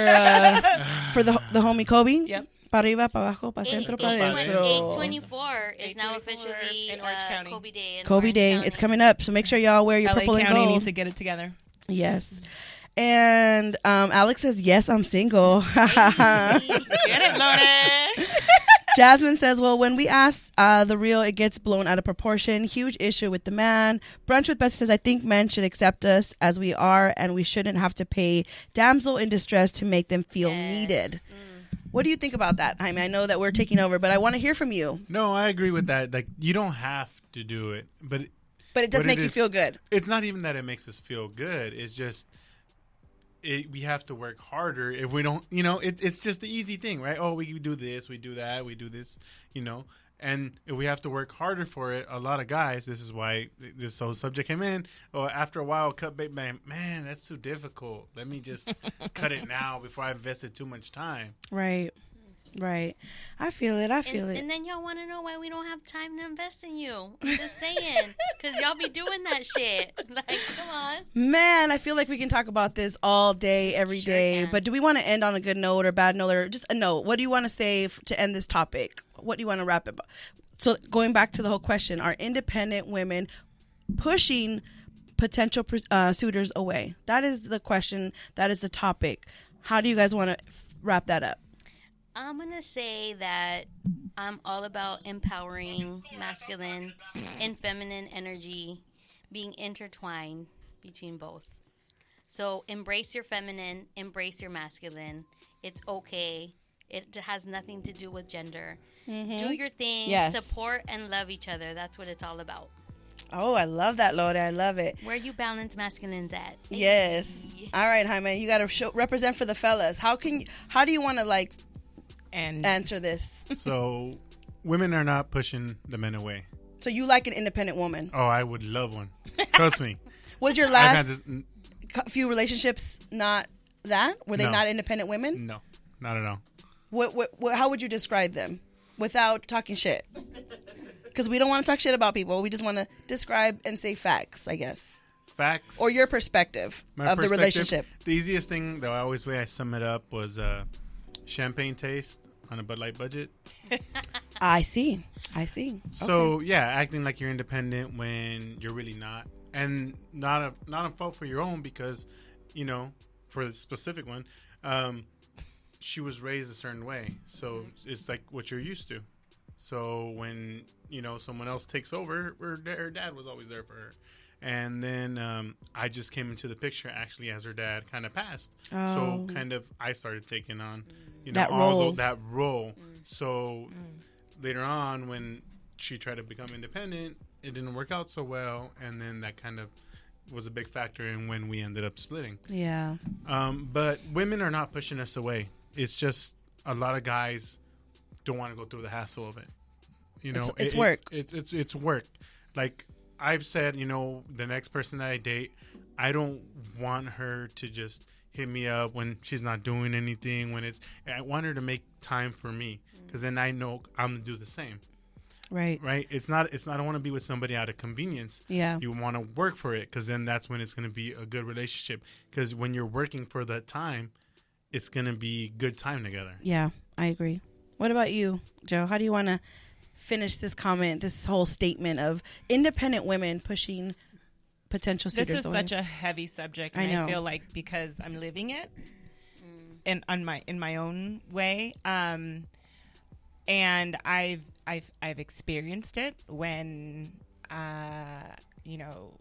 S1: the homie Kobe.
S3: Yep.
S1: Pa arriba, pa abajo, pa centro, pa dentro.
S2: 8/24 is now
S3: 8/24
S2: officially
S3: in Orange County.
S2: Kobe Day. In
S1: Kobe
S2: Orange
S1: Day.
S2: County.
S1: It's coming up, so make sure y'all wear your
S3: LA
S1: purple and
S3: County
S1: gold.
S3: needs to get it together.
S1: Yes. And Alex says, yes, I'm single.
S3: Get it, Lorna.
S1: Jasmine says, well, when we ask the real, it gets blown out of proportion. Huge issue with the man. Brunch with Betsy says, I think men should accept us as we are, and we shouldn't have to pay damsel in distress to make them feel needed. What do you think about that, Jaime? I know that we're taking over, but I want to hear from you.
S4: No, I agree with that. Like, you don't have to do it, but
S1: it does make you feel good.
S4: It's not even that it makes us feel good. It's just we have to work harder. If we don't, it's just the easy thing, right? Oh, we do this, we do that, we do this, And if we have to work harder for it, a lot of guys, this is why this whole subject came in. Or after a while, cut bait, man, that's too difficult. Let me just cut it now before I invested too much time.
S1: Right. I feel it.
S2: And then y'all want to know why we don't have time to invest in you. I'm just saying. Because y'all be doing that shit. Like, come on.
S1: Man, I feel like we can talk about this all day, every day. But do we want to end on a good note or bad note or just a note? What do you want to say to end this topic? What do you want to wrap it up? So going back to the whole question, are independent women pushing potential suitors away? That is the question. That is the topic. How do you guys want to wrap that up?
S2: I'm going to say that I'm all about empowering masculine and feminine energy being intertwined between both. So embrace your feminine, embrace your masculine. It's okay. It has nothing to do with gender. Mm-hmm. Do your thing, support and love each other. That's what it's all about.
S1: Oh, I love that, Lord. I love it.
S2: Where you balance masculines at.
S1: Yes. All right, Jaime, you got to represent for the fellas. How do you want to answer this?
S4: So women are not pushing the men away.
S1: So you like an independent woman?
S4: Oh, I would love one. Trust me.
S1: Was your last few relationships not that? Were they not independent women?
S4: No, not at all.
S1: What how would you describe them without talking shit? Because we don't want to talk shit about people. We just want to describe and say facts, I guess.
S4: Facts.
S1: Or your perspective of the relationship.
S4: The easiest thing, the always way I sum it up was champagne taste on a Bud Light budget.
S1: I see.
S4: So, acting like you're independent when you're really not. And not a fault for your own because, for the specific one, she was raised a certain way. So it's like what you're used to. So when, someone else takes over, her dad was always there for her. And then I just came into the picture actually as her dad kind of passed. Oh. So kind of I started taking on,
S1: that role.
S4: That role. So later on, when she tried to become independent, it didn't work out so well, and then that kind of was a big factor in when we ended up splitting.
S1: Yeah.
S4: But women are not pushing us away. It's just a lot of guys don't want to go through the hassle of it. You know,
S1: it's work.
S4: It's work. Like I've said, you know, the next person that I date, I don't want her to just hit me up when she's not doing anything. I want her to make time for me, because then I know I'm gonna do the same.
S1: Right.
S4: It's not. I don't want to be with somebody out of convenience.
S1: Yeah.
S4: You want to work for it, because then that's when it's going to be a good relationship. Because when you're working for that time, it's going to be good time together.
S1: Yeah, I agree. What about you, Joe? How do you want to finish this comment, this whole statement of independent women pushing potential suitors
S3: This is
S1: away?
S3: such a heavy subject,
S1: I
S3: and
S1: know.
S3: I feel like because I'm living it in my own way, and I've experienced it when you know,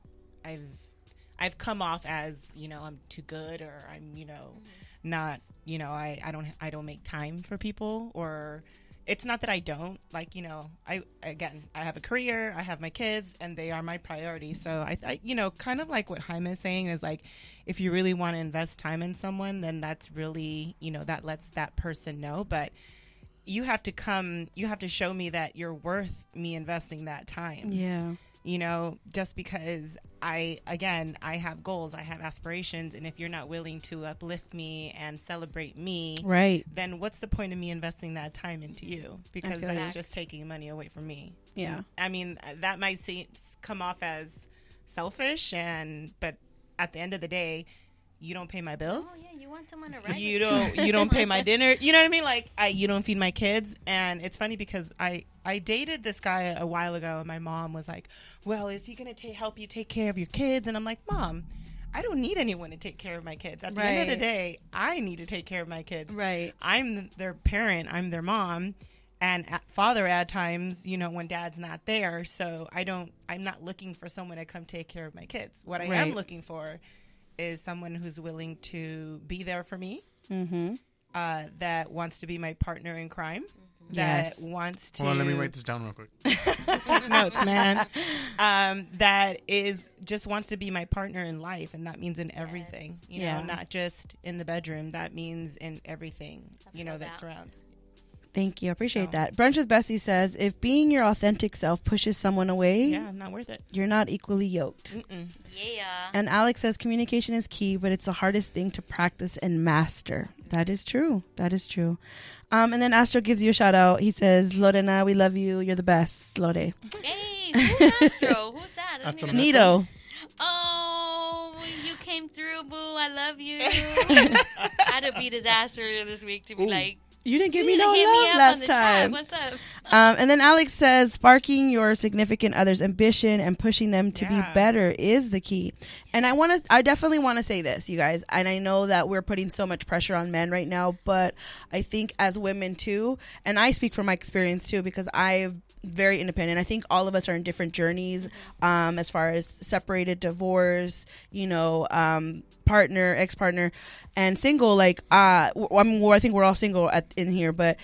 S3: I've come off as, you know, I'm too good, or I'm, you know, not, you know, I don't make time for people, or it's not that I don't, like, you know, I have a career, I have my kids, and they are my priority. So I you know, kind of like what Jaime is saying is like, if you really want to invest time in someone, then that's really, you know, that lets that person know. But you have to show me that you're worth me investing that time.
S1: Yeah.
S3: You know, just because I have goals, I have aspirations, and if you're not willing to uplift me and celebrate me,
S1: Right.
S3: then what's the point of me investing that time into you? Because
S1: feel
S3: that's
S1: that.
S3: just taking money away from me.
S1: Yeah.
S3: I mean, that might come off as selfish, but at the end of the day, you don't pay my bills.
S2: Oh yeah, you want someone to ride
S3: You
S2: with
S3: don't you don't pay my dinner. You know what I mean? Like, you don't feed my kids. And it's funny because I dated this guy a while ago, and my mom was like, well, is he going to help you take care of your kids? And I'm like, Mom, I don't need anyone to take care of my kids. At the end of the
S1: Right.
S3: day, I need to take care of my kids.
S1: Right.
S3: I'm their parent. I'm their mom and father at times, you know, when dad's not there. So I'm not looking for someone to come take care of my kids. What I am
S1: Right.
S3: looking for is someone who's willing to be there for me,
S1: Mm-hmm.
S3: that wants to be my partner in crime,
S1: Yes.
S3: that wants to
S4: Hold on, let me write this down real quick.
S3: take notes, man. That just wants to be my partner in life, and that means in everything.
S2: Yes.
S3: You
S1: Yeah.
S3: know, not just in the bedroom. That means in everything. You know, that surrounds.
S1: Thank you. I appreciate
S3: So-
S1: that. Brunch with Bessie says, if being your authentic self pushes someone away,
S3: Yeah, not worth it.
S1: you're not equally yoked.
S3: Mm-mm.
S2: Yeah.
S1: And Alex says communication is key, but it's the hardest thing to practice and master. That is true. That is true. And then Astro gives you a shout out. He says, Lorena, we love you. You're the best, Lore.
S2: Hey, who's Astro? Who's that? I don't
S4: Astro
S2: even know.
S1: Nito.
S2: Oh, you came through, boo. I love you. I had to beat his ass earlier this week to be like,
S1: You didn't give me
S2: "You
S1: no
S2: hit me
S1: love
S2: up on
S1: last
S2: the chat.
S1: time.
S2: What's up?"
S1: And then Alex says, sparking your significant other's ambition and pushing them to be
S3: Yeah.
S1: better is the key. And I definitely want to say this, you guys. And I know that we're putting so much pressure on men right now, but I think as women too, and I speak from my experience too, because I'm very independent. I think all of us are in different journeys, as far as separated, divorce, you know, partner, ex-partner, and single. Like, I think we're all single in here, but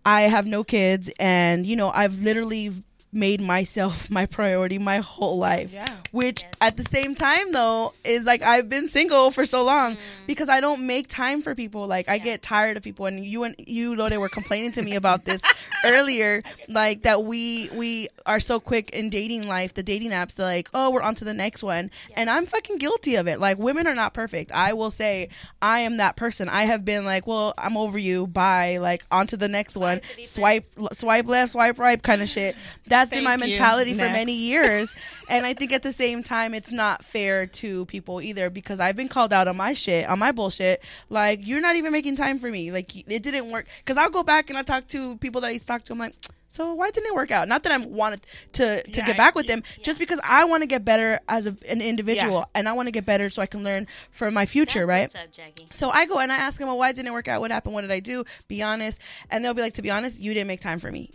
S1: I have no kids, and you know, I've literally made myself my priority my whole life.
S3: Yeah.
S1: Which
S2: Yes.
S1: at the same time though is like, I've been single for so long because I don't make time for people. Like, I get tired of people, and you Lode were complaining to me about this earlier, like that we are so quick in dating life, the dating apps, they're like, oh, we're on to the next one. And I'm fucking guilty of it. Like, women are not perfect. I will say I am that person. I have been like, well, I'm over you, bye, like on to the next one.
S2: Felipe.
S1: Swipe left, swipe right kind of shit. That's been my
S3: Thank you.
S1: mentality for
S3: Next.
S1: many years. And I think at the same time, it's not fair to people either, because I've been called out on my shit, on my bullshit. Like, you're not even making time for me. Like, it didn't work. Because I'll go back and I talk to people that I used to talk to. I'm like, so why didn't it work out? Not that I wanted to
S3: Yeah,
S1: get back with them, just because I want to get better as an individual,
S3: Yeah.
S1: and I want to get better so I can learn for my future, right?
S2: What's up, Jackie?
S1: So I go and I ask them, well, why didn't it work out? What happened? What did I do? Be honest. And they'll be like, to be honest, you didn't make time for me.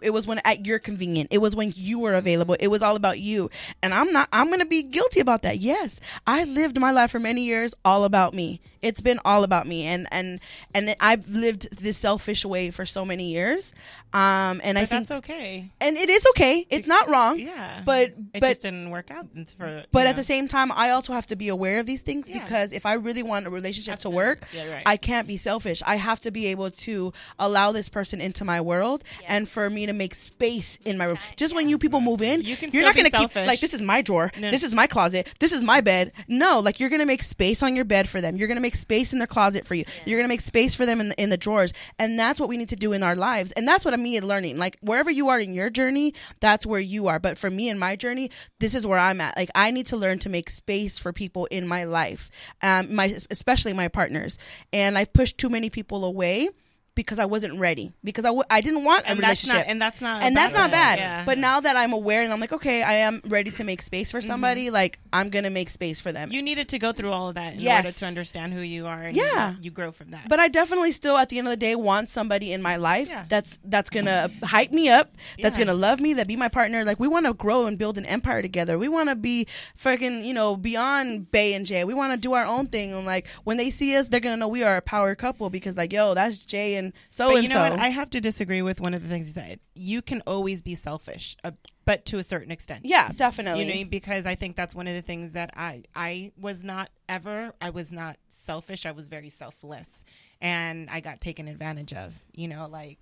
S1: It was when at your convenience. It was when you were available. It was all about you. And I'm going to be guilty about that. Yes. I lived my life for many years all about me. It's been all about me. And I've lived this selfish way for so many years. And I
S3: But
S1: think
S3: that's okay.
S1: and it is okay. It's not wrong.
S3: Yeah.
S1: But
S3: It
S1: but
S3: just didn't work out.
S1: but at the same time, I also have to be aware of these things
S3: Yeah.
S1: because if I really want a relationship
S3: Absolutely.
S1: to work,
S3: Yeah, right.
S1: I can't be selfish. I have to be able to allow this person into my world and for me to make space in my room. Just when you people move in,
S3: You can
S1: you're
S3: still
S1: not
S3: be
S1: going to keep
S3: selfish.
S1: like, this is my drawer,
S3: No.
S1: this is my closet, this is my bed. No, like you're going to make space on your bed for them. You're going to make space in their closet for you. You're going to make space for them in the drawers. And that's what we need to do in our lives. And that's what I'm learning. Like wherever you are in your journey, that's where you are. But for me in my journey, this is where I'm at. Like I need to learn to make space for people in my life, especially my partners. And I've pushed too many people away because I wasn't ready, because I didn't want a relationship.
S3: That's not
S1: bad.
S3: Yeah.
S1: But now that I'm aware and I'm like, okay, I am ready to make space for somebody, like I'm going to make space for them.
S3: You needed to go through all of that in
S1: Yes.
S3: order to understand who you are, and
S1: Yeah.
S3: you grow from that.
S1: But I definitely still, at the end of the day, want somebody in my life
S3: Yeah.
S1: that's gonna hype me up, that's
S3: Yeah.
S1: gonna love me, that be my partner. Like we want to grow and build an empire together. We want to be freaking, beyond Bay and Jay. We want to do our own thing. And like when they see us, they're gonna know we are a power couple because like, yo, that's Jay and so
S3: But
S1: and
S3: you know
S1: so.
S3: what? I have to disagree with one of the things you said. You can always be selfish, but to a certain extent.
S1: Yeah, definitely.
S3: You know, because I think that's one of the things that I was not ever. I was not selfish. I was very selfless, and I got taken advantage of. I.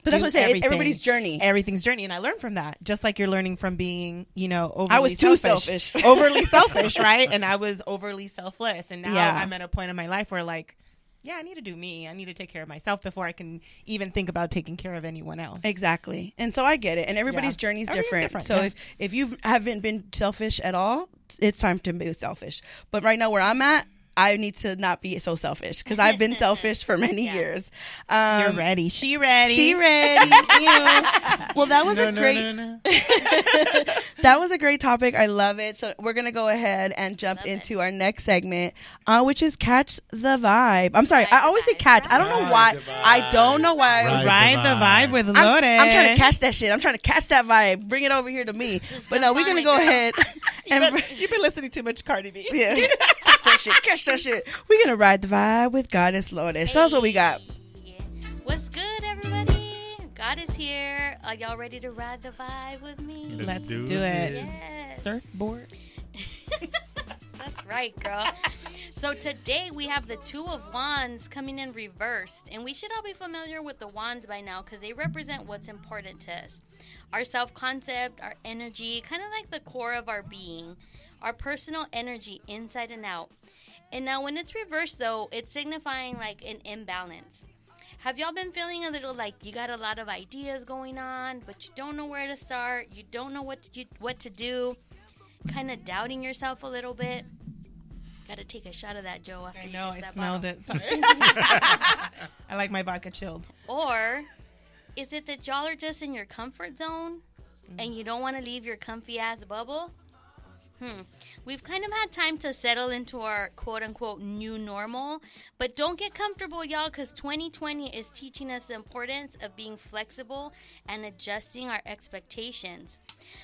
S1: But that's
S3: do
S1: what I say.
S3: everything-
S1: Everybody's journey.
S3: Everything's journey, and I learned from that. Just like you're learning from being, overly
S1: I was too selfish.
S3: overly selfish, right? And I was overly selfless, and now
S1: Yeah.
S3: I'm at a point in my life where like. Yeah, I need to do me. I need to take care of myself before I can even think about taking care of anyone else.
S1: Exactly. And so I get it. And everybody's
S3: Yeah.
S1: journey is
S3: Everybody's
S1: different.
S3: different,
S1: So
S3: yeah.
S1: if you haven't been selfish at all, it's time to be selfish. But right now where I'm at, I need to not be so selfish because I've been selfish for many years.
S3: You're ready. She ready.
S1: She ready. Well, that was
S4: No.
S1: that was a great topic. I love it. So we're gonna go ahead and jump into our next segment, which is catch the vibe. I'm sorry,
S2: Ride
S1: I
S2: the
S1: always say
S2: vibe.
S1: catch. I don't know
S4: Ride
S1: why.
S4: the vibe.
S1: I don't know why.
S4: Ride
S3: Ride the vibe with
S1: I'm,
S3: Lore.
S1: I'm trying to catch that shit. I'm trying to catch that vibe. Bring it over here to me.
S2: Just
S1: But no,
S2: jump
S1: we're
S2: on
S1: gonna
S2: it,
S1: go
S2: girl.
S1: ahead and
S3: You've been listening too much Cardi B.
S1: yeah, catch that shit. Catch that shit. We're gonna ride the vibe with Goddess Lourdes. Tell us what we got.
S2: Hey. What's good, everybody? God is here. Are y'all ready to ride the vibe with me?
S3: Let's
S4: do
S3: do it.
S4: this.
S2: Yes.
S3: Surfboard.
S2: That's right, girl. So today we have the Two of Wands coming in reversed. And we should all be familiar with the wands by now because they represent what's important to us. Our self-concept, our energy, kind of like the core of our being. Our personal energy inside and out. And now when it's reversed, though, it's signifying like an imbalance. Have y'all been feeling a little like you got a lot of ideas going on, but you don't know where to start? You don't know what to do? Kind of doubting yourself a little bit? Got to take a shot of that, Joe, after
S3: I
S2: you
S3: know,
S2: drink
S3: I
S2: that
S3: smelled
S2: bottle.
S3: it. Sorry. I like my vodka chilled.
S2: Or is it that y'all are just in your comfort zone and you don't want to leave your comfy ass bubble? We've kind of had time to settle into our quote-unquote new normal, but don't get comfortable, y'all, because 2020 is teaching us the importance of being flexible and adjusting our expectations.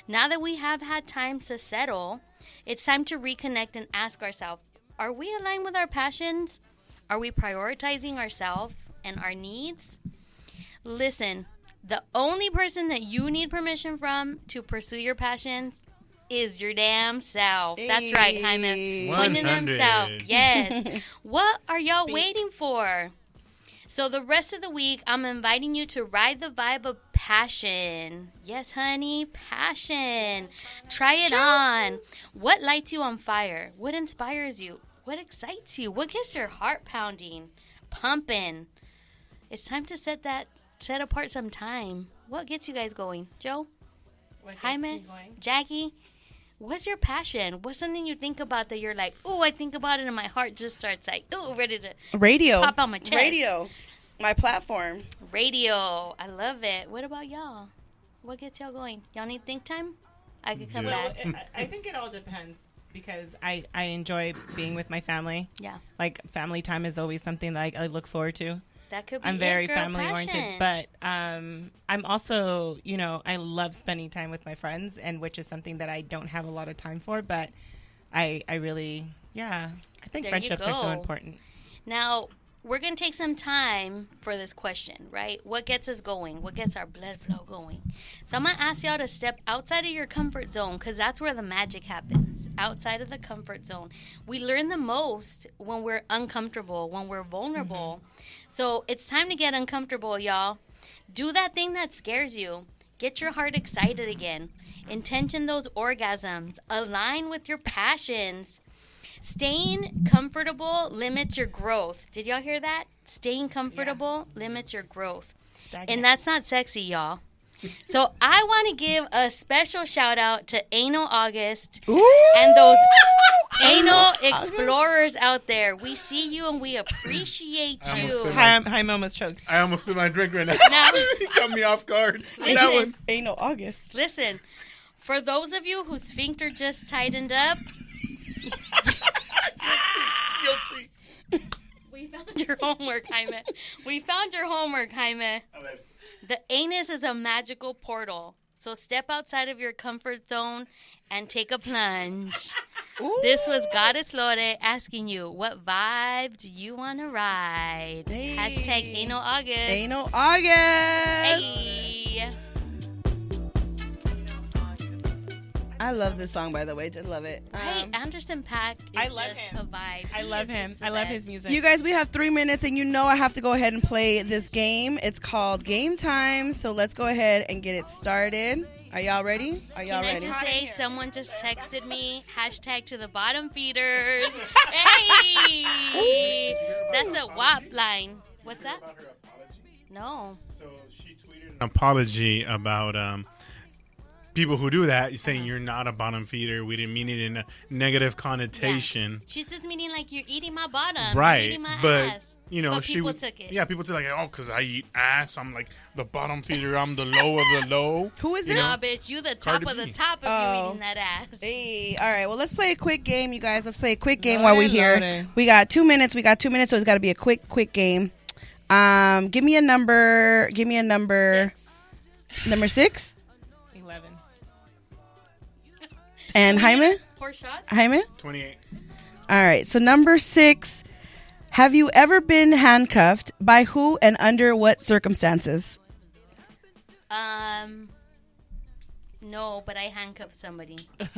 S2: Now that we have had time to settle, it's time to reconnect and ask ourselves, are we aligned with our passions? Are we prioritizing ourselves and our needs? Listen, the only person that you need permission from to pursue your passions is your damn self. That's right, Jaime. Pointing
S4: 100.
S2: himself. Yes. What are y'all waiting for? So the rest of the week, I'm inviting you to ride the vibe of passion. Yes, honey, passion. Try it on. What lights you on fire? What inspires you? What excites you? What gets your heart pounding, pumping? It's time to set apart some time. What gets you guys going? Joe? Jaime? Jackie? What's your passion? What's something you think about that you're like, oh, I think about it and my heart just starts like, oh, ready to
S1: Radio.
S2: pop out my chest.
S1: Radio. My platform.
S2: Radio. I love it. What about y'all? What gets y'all going? Y'all need think time? I could come
S4: Yeah.
S2: back.
S3: I think it all depends because I enjoy being with my family.
S2: Yeah.
S3: Like family time is always something that I look forward to.
S2: That could be
S3: I'm very
S2: it, girl,
S3: family
S2: passion.
S3: oriented, but I'm also, I love spending time with my friends, and which is something that I don't have a lot of time for, but I really, I think
S2: There you
S3: friendships are so
S2: go.
S3: important.
S2: Now, we're going to take some time for this question, right? What gets us going? What gets our blood flow going? So I'm going to ask y'all to step outside of your comfort zone because that's where the magic happens, outside of the comfort zone. We learn the most when we're uncomfortable, when we're vulnerable. So it's time to get uncomfortable, y'all. Do that thing that scares you. Get your heart excited again. Intention those orgasms. Align with your passions. Staying comfortable limits your growth. Did y'all hear that? Staying comfortable limits your growth. And that's not sexy, y'all. So I want to give a special shout out to Anal August and those anal explorers out there. We see you and we appreciate you.
S3: Hi, almost choked.
S4: I almost spit my drink right now.
S2: Now-
S4: He got me off guard.
S2: Listen.
S4: That one.
S1: Ain't no August.
S2: Listen, for those of you whose sphincter just tightened up,
S4: Guilty.
S2: we found your homework, Jaime. We found your homework, Jaime. The anus is a magical portal. So step outside of your comfort zone and take a plunge. This was Goddess Lore asking you, what vibe do you want to ride?
S1: Hey.
S2: Hashtag Anal August.
S1: Anal August.
S2: Hey.
S1: I love this song, by the way. Just love it.
S2: Hey, Anderson .Paak is
S3: I love
S2: just
S3: him.
S2: a vibe.
S3: I
S2: He
S3: love
S2: is
S3: him.
S2: just the
S3: I love
S2: best.
S3: his music.
S1: You guys, we have 3 minutes, and you know I have to go ahead and play this game. It's called Game Time, so let's go ahead and get it started. Are y'all ready? Are y'all
S2: Can I
S1: ready?
S2: just say, someone just texted me, hashtag to the bottom feeders. Hey! That's a WAP line. What's that? No.
S4: So she tweeted an apology about people who do that, saying you're not a bottom feeder. We didn't mean it in a negative connotation.
S2: She's just meaning like you're eating my bottom. You're
S4: Right,
S2: eating my
S4: but
S2: ass.
S4: you know,
S2: But
S4: she
S2: people took it.
S4: Yeah, people took like, oh, because I eat ass, I'm like the bottom feeder. I'm the low of the low.
S1: Who is
S4: You
S1: this?
S4: know?
S2: Nah, bitch, you the top
S4: Cardi
S2: of the
S4: B.
S2: top if
S1: Oh.
S2: you eating that ass.
S1: Hey, all right. Well, let's play a quick game, you guys. Let's play a quick game
S3: Loaded,
S1: while we're here.
S3: loaded.
S1: We got 2 minutes. So it's got to be a quick game. Give me a number. Number 6.
S3: 11.
S1: And Jaime?
S2: Pour shot?
S1: Jaime?
S4: 28.
S1: All right. So number 6. Have you ever been handcuffed? By who and under what circumstances?
S2: No, but I handcuffed somebody.
S1: Ooh.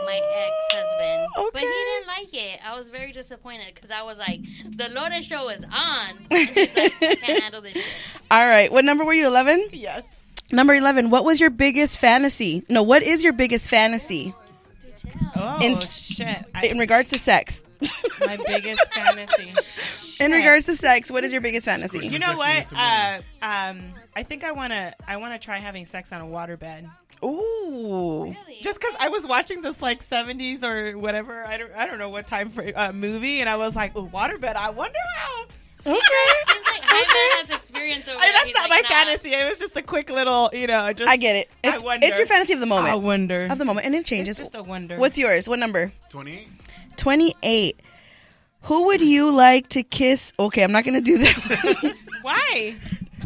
S2: My ex-husband. But
S1: Okay.
S2: he didn't like it. I was very disappointed because I was like, the Lore show is on. And he's like, I can't handle this shit.
S1: All right. What number were you? 11?
S3: Yes.
S1: Number 11. What was your biggest fantasy? No, what is your biggest fantasy
S2: Do tell.
S3: Oh,
S1: In-
S3: shit.
S1: in regards to sex?
S3: My biggest fantasy.
S1: In regards to sex, what is your biggest fantasy?
S3: You know what?
S4: It's a
S3: I think I wanna try having sex on a waterbed.
S1: Ooh.
S2: Really?
S3: Just because I was watching this like 70s or whatever, I don't know what time frame movie, and I was like, well, waterbed. I wonder how.
S1: Okay.
S2: Seems like Jaime has experience over
S3: That's
S2: He's
S3: not
S2: like,
S3: my
S2: nah.
S3: fantasy. It was just a quick little, just.
S1: I get it.
S3: I
S1: It's,
S3: wonder.
S1: it's your fantasy of the moment.
S3: I wonder.
S1: Of the moment. And it
S3: It's
S1: changes.
S3: just a wonder.
S1: What's yours? What number?
S4: 28.
S1: 28. Who would you like to kiss? Okay, I'm not going to do that.
S3: Why?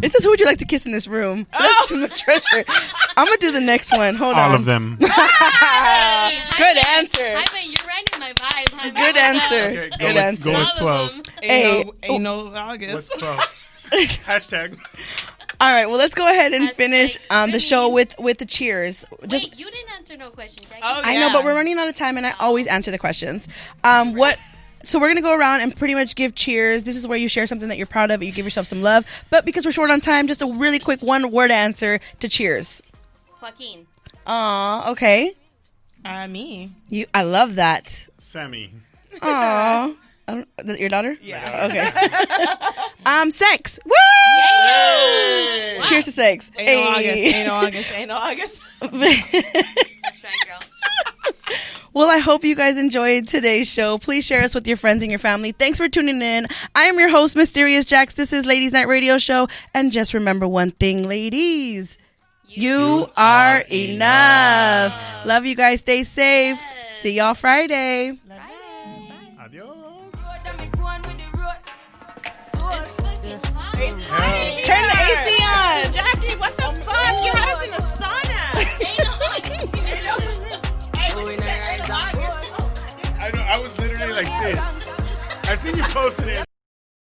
S1: It says, who would you like to kiss in this room? That's too much pressure. I'm going to do the next one. Hold on.
S4: All of them.
S1: Good
S2: Jaime,
S1: answer.
S2: Jaime, you're writing my vibe. Jaime.
S1: Good answer.
S4: Okay, go
S1: Good
S4: with-
S1: answer.
S4: go with
S2: All of
S4: 12.
S2: them.
S1: Hey.
S3: Anal August.
S4: What's 12? Hashtag.
S1: All right, well, let's go ahead and
S2: Hashtag
S1: finish the show with the cheers. Just
S2: Wait, you didn't answer no question, Jackie.
S3: Oh,
S1: I know,
S3: yeah.
S1: but we're running out of time, and I always answer the questions. So we're gonna go around and pretty much give cheers. This is where you share something that you're proud of. You give yourself some love. But because we're short on time, just a really quick one-word answer to cheers.
S2: Joaquin.
S1: Aw, okay.
S3: Me.
S1: I love that.
S4: Sammy.
S1: Aw. Your daughter?
S3: Yeah.
S1: Okay. Sex. Woo!
S2: Yay! Wow.
S1: Cheers to sex.
S3: Anal August.
S1: Hey.
S3: Anal August. Anal August.
S2: That's right, girl.
S1: Well, I hope you guys enjoyed today's show. Please share us with your friends and your family. Thanks for tuning in. I am your host, Mysterious Jax. This is Ladies Night Radio Show. And just remember one thing, ladies. You are enough. Love you guys. Stay safe.
S2: Yes.
S1: See y'all Friday.
S4: Adios.
S2: It's fucking hot.
S1: Turn the AC on.
S3: Jackie, what the fuck? You had us in the sauna.
S2: Ain't no August.
S4: I know. I was literally like this. I seen you posting it.